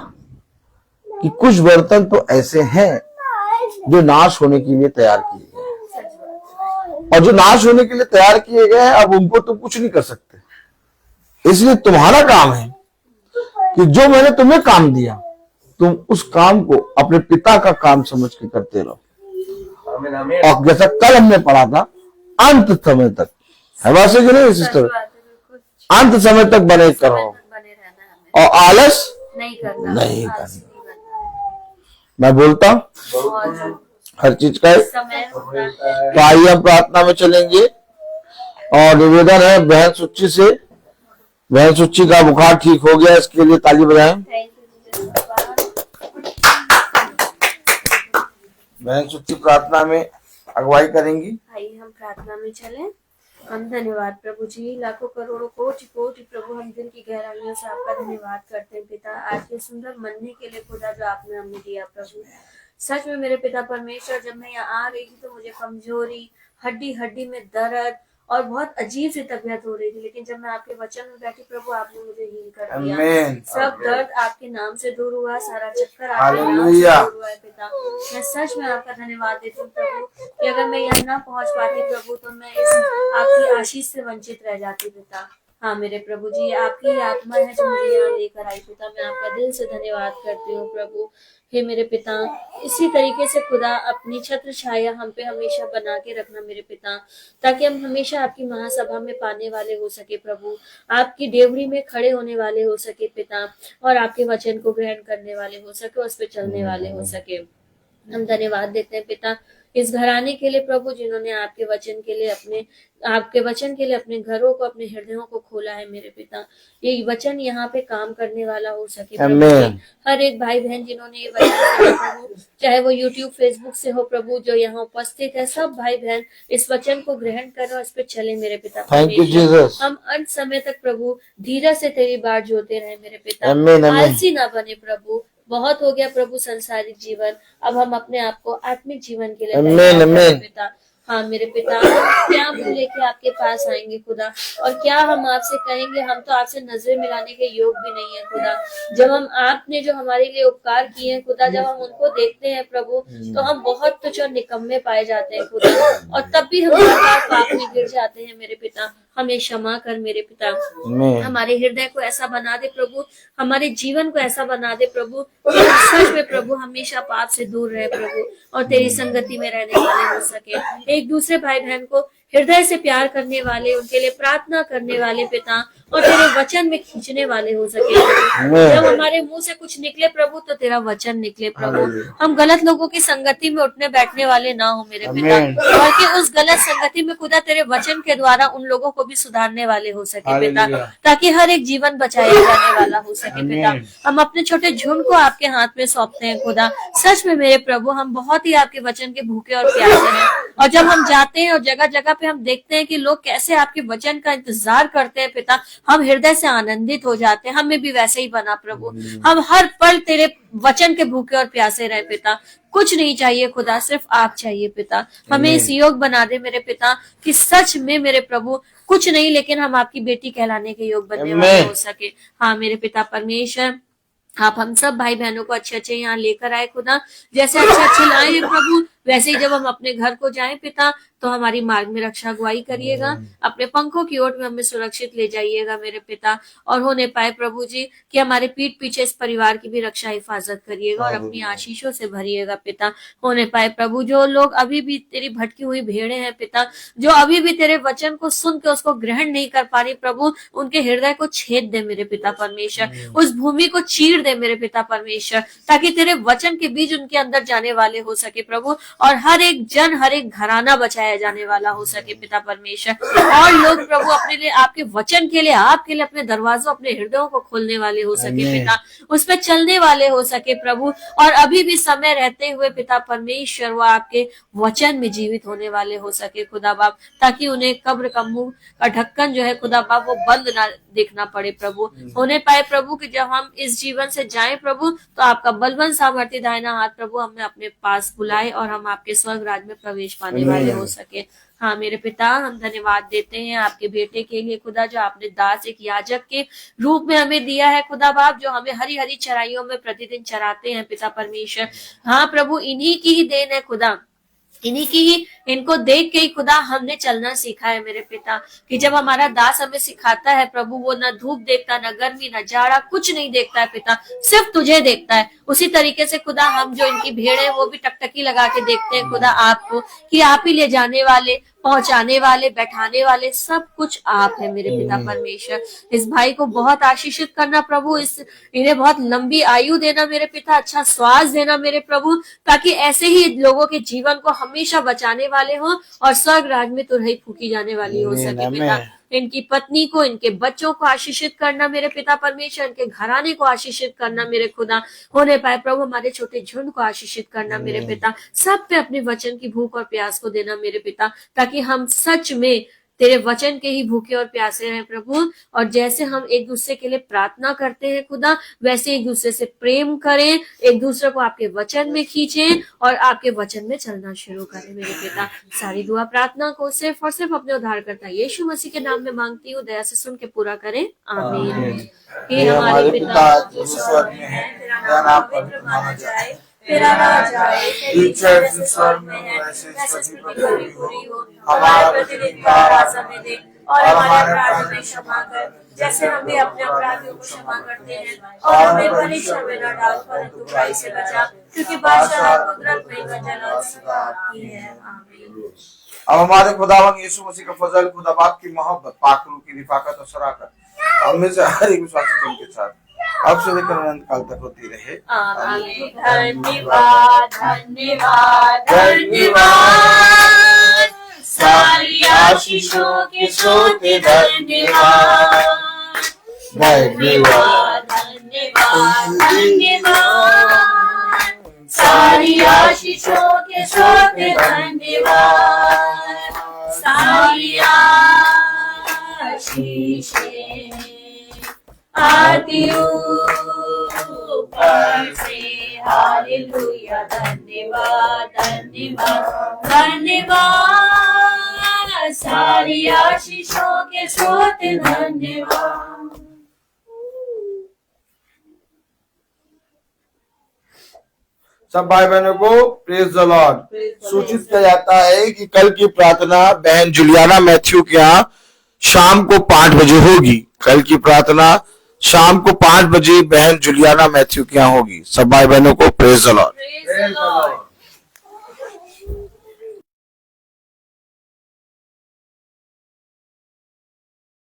कि कुछ बर्तन तो ऐसे हैं जो नाश होने के लिए तैयार किए गए हैं, और जो नाश होने के लिए तैयार किए गए हैं अब उनको तुम कुछ नहीं कर सकते। इसलिए तुम्हारा काम है कि जो मैंने तुम्हें काम दिया तुम उस काम को अपने पिता का काम समझ के करते रहो। और जैसा कल हमने पढ़ा था, अंत समय तक है, वैसे कि नहीं सिस्टर, अंत समय तक बने करो और आलस नहीं करना। मैं बोलता हर चीज का तो आइए हम प्रार्थना में चलेंगे। और निवेदन है बहन सुच्ची से, बहन सुच्ची का बुखार ठीक हो गया, इसके लिए ताली बजाएं। बहन सुच्ची प्रार्थना में अगुवाई करेंगी। आइए हम प्रार्थना में चलें। हम धन्यवाद प्रभु जी, लाखों करोड़ों कोटि कोटि प्रभु हम दिल की गहराइयों से आपका धन्यवाद करते हैं पिता, आज के सुंदर मन्ने के लिए खुदा जो आपने हमें दिया प्रभु। सच में मेरे पिता परमेश्वर, जब मैं यहाँ आ रही थी तो मुझे कमजोरी, हड्डी हड्डी में दर्द और बहुत अजीब सी तबीयत हो रही थी, लेकिन जब मैं आपके वचन में बैठी प्रभु आपने मुझे हील कर दिया। सब दर्द आपके नाम से दूर हुआ, सारा चक्कर आपके नाम से दूर हुआ है पिता। मैं सच में आपका धन्यवाद देती हूँ प्रभु कि अगर मैं यहाँ ना पहुँच पाती प्रभु तो मैं इस आपकी आशीष से वंचित रह जाती पिता। हाँ मेरे प्रभु जी, आपकी आत्मा है जो मुझे यहाँ लेकर आई पिता, मैं आपका दिल से धन्यवाद करती हूँ प्रभु। हे मेरे पिता, इसी तरीके से खुदा अपनी छत्र छाया हम पे हमेशा बना के रखना मेरे पिता, ताकि हम हमेशा आपकी महासभा में पाने वाले हो सके प्रभु, आपकी डेवरी में खड़े होने वाले हो सके पिता, और आपके वचन को ग्रहण करने वाले हो सके, उस पर चलने वाले हो सके। हम धन्यवाद देते हैं पिता इस घराने के लिए प्रभु, जिन्होंने आपके वचन के लिए अपने घरों को, अपने हृदयों को खोला है मेरे पिता। ये वचन यहाँ पे काम करने वाला हो सके प्रभु। हर एक भाई बहन जिन्होंने ये वचन सुना प्रभु, चाहे वो यूट्यूब फेसबुक से हो प्रभु, जो यहाँ उपस्थित है, सब भाई बहन इस वचन को ग्रहण करो, इस पे चले मेरे पिता। Thank you Jesus. हम अंत समय तक प्रभु धीरज से तेरी बात जोते रहे मेरे पिता, आलसी ना बने प्रभु। बहुत हो गया प्रभु संसारिक जीवन, अब हम अपने आप को आत्मिक जीवन के लिए पिता। हाँ मेरे पिता, क्या हम लेके आपके पास आएंगे खुदा, और क्या हम आपसे कहेंगे, हम तो आपसे नजरें मिलाने के योग भी नहीं है खुदा। जब हम आपने जो हमारे लिए उपकार किए हैं खुदा, जब हम उनको देखते हैं प्रभु तो हम बहुत तुच्छ और निकम्मे पाए जाते हैं खुदा, और तब भी हम पाप में गिर जाते हैं मेरे पिता। हमें क्षमा कर मेरे पिता, हमारे हृदय को ऐसा बना दे प्रभु, हमारे जीवन को ऐसा बना दे प्रभु, सच में प्रभु हमेशा पाप से दूर रहे प्रभु, और तेरी संगति में रहने वाले हो सके। एक दूसरे भाई बहन को हृदय से प्यार करने वाले, उनके लिए प्रार्थना करने वाले पिता, और तेरे वचन में खींचने वाले हो सके। जब हमारे मुंह से कुछ निकले प्रभु तो तेरा वचन निकले प्रभु। हम गलत लोगों की संगति में उठने बैठने वाले ना हो मेरे पिता, बल्कि उस गलत संगति में खुदा तेरे वचन के द्वारा उन लोगों को भी सुधारने वाले हो सके पिता, ताकि हर एक जीवन बचाया जाने वाला हो सके पिता। हम अपने छोटे झुंड को आपके हाथ में सौंपते हैं खुदा। सच में मेरे प्रभु, हम बहुत ही आपके वचन के भूखे और प्यासे हैं, और जब हम जाते हैं और जगह जगह पे हम देखते हैं कि लोग कैसे आपके वचन का इंतजार करते हैं पिता, हम हृदय से आनंदित हो जाते हैं। हमें भी वैसे ही बना प्रभु, हम हर पल तेरे वचन के भूखे और प्यासे रहे पिता। कुछ नहीं चाहिए खुदा, सिर्फ आप चाहिए पिता। हमें इस योग बना दे मेरे पिता कि सच में मेरे प्रभु कुछ नहीं लेकिन हम आपकी बेटी कहलाने के योग बनने वाले हो सके। हाँ मेरे पिता परमेश्वर, आप हम सब भाई बहनों को अच्छे अच्छे यहाँ लेकर आए खुदा, जैसे अच्छे अच्छे लाए हैं प्रभु, वैसे ही जब हम अपने घर को जाएं पिता तो हमारी मार्ग में रक्षा अगुवाई करिएगा, अपने पंखों की ओट में हमें सुरक्षित ले जाइएगा मेरे पिता। और होने पाए प्रभु जी कि हमारे पीठ पीछे इस परिवार की भी रक्षा हिफाजत करिएगा और अपनी आशीषों से भरिएगा पिता। होने पाए प्रभु जो लोग अभी भी तेरी भटकी हुई भेड़े हैं पिता, जो अभी भी तेरे वचन को सुन के उसको ग्रहण नहीं कर पा रही प्रभु, उनके हृदय को छेद दे मेरे पिता परमेश्वर, उस भूमि को चीर दे मेरे पिता परमेश्वर, ताकि तेरे वचन के बीज उनके अंदर जाने वाले हो सके प्रभु, और हर एक जन हर एक घराना बचाया जाने वाला हो सके पिता परमेश्वर। और लोग प्रभु अपने लिए आपके वचन के लिए आपके लिए अपने दरवाजों अपने हृदयों को खोलने वाले हो सके पिता, उस पर चलने वाले हो सके प्रभु। और अभी भी समय रहते हुए पिता परमेश्वर वो आपके वचन में जीवित होने वाले हो सके खुदा बाप, ताकि उन्हें कब्र का मुंह का ढक्कन जो है खुदा बाप वो बंद ना देखना पड़े प्रभु। होने पाए प्रभु कि जब हम इस जीवन से जाएं प्रभु तो आपका बलवान सामर्थ्य दाहिना हाथ प्रभु हमें अपने पास बुलाए और हम आपके स्वर्ग राज में प्रवेश पाने वाले हो सके। हाँ मेरे पिता, हम धन्यवाद देते हैं आपके बेटे के लिए खुदा, जो आपने दास एक याजक के रूप में हमें दिया है खुदा बाप, जो हमें हरी हरी चराइयों में प्रतिदिन चराते हैं पिता परमेश्वर। हाँ प्रभु, इन्हीं की ही देन है खुदा, इन्हीं की ही, इनको देख के ही खुदा हमने चलना सीखा है मेरे पिता, कि जब हमारा दास हमें सिखाता है प्रभु, वो ना धूप देखता, ना गर्मी, ना जाड़ा, कुछ नहीं देखता है पिता, सिर्फ तुझे देखता है। उसी तरीके से खुदा हम जो इनकी भेड़ है वो भी टकटकी लगा के देखते हैं खुदा आपको, कि आप ही ले जाने वाले, पहुंचाने वाले, बैठाने वाले, सब कुछ आप है मेरे पिता परमेश्वर। इस भाई को बहुत आशीषित करना प्रभु, इन्हें बहुत लंबी आयु देना मेरे पिता, अच्छा श्वास देना मेरे प्रभु, ताकि ऐसे ही लोगों के जीवन को हमेशा बचाने वाले हो और स्वर्ग राज में तुरही फूकी जाने वाली हो सके पिता। इनकी पत्नी को, इनके बच्चों को आशीषित करना मेरे पिता परमेश्वर, इनके घराने को आशीषित करना मेरे खुदा। होने पाए प्रभु हमारे छोटे झुंड को आशीषित करना मेरे पिता, सब पे अपने वचन की भूख और प्यास को देना मेरे पिता, ताकि हम सच में तेरे वचन के ही भूखे और प्यासे हैं प्रभु। और जैसे हम एक दूसरे के लिए प्रार्थना करते हैं खुदा, वैसे एक दूसरे से प्रेम करें, एक दूसरे को आपके वचन में खींचें और आपके वचन में चलना शुरू करें मेरे पिता। सारी दुआ प्रार्थना को सिर्फ और सिर्फ अपने उद्धारकर्ता यीशु मसीह के नाम में मांगती हूँ, दया से सुन के पूरा करें, आमीन। हे हमारे पिता जो स्वर्ग में है, तेरा नाम पवित्र माना जाए, तेरा राज आए, तेरी इच्छा जैसे स्वर्ग में है वैसे पृथ्वी पर भी पूरी हो। हमारा प्रतिदिन का आहार हमें दे और हमारे अपराध में क्षमा कर, जैसे हम भी अपने अपराधियों को क्षमा करते हैं, और हमें परीक्षा में न डाल परंतु बुराई से बचा, क्योंकि बादशाह कुदरत महिमा जलाल आपकी है, आमीन। अब हमारे खुदावन यीशु मसीह का फजल, खुदा बाप की मोहब्बत, पाक रूह की रिफाकत और शराकत हम में से हर एक विश्वासी जन के साथ अब से लेकर अनंत काल तक होती रहे, आमीन। धन्यवाद धन्यवाद धन्यवाद, सारी आशीषों के सोते धन्यवाद, धन्यवाद धन्यवाद धन्यवाद, सारी आशीषों के सोते धन्यवाद, सारी आशीषें आती ऊपर से, हालेलुया। धन्यवाद धन्यवाद धन्यवाद, सारी आशीषों के सोते धन्यवाद। सब भाई बहनों को प्रेज द लॉर्ड। सूचित किया जाता है कि कल की प्रार्थना बहन जुलियाना मैथ्यू के यहाँ शाम को 5 बजे होगी। कल की प्रार्थना शाम को 5 बजे बहन जुलियाना मैथ्यू के यहाँ होगी। सब भाई बहनों को प्रेज द लॉर्ड।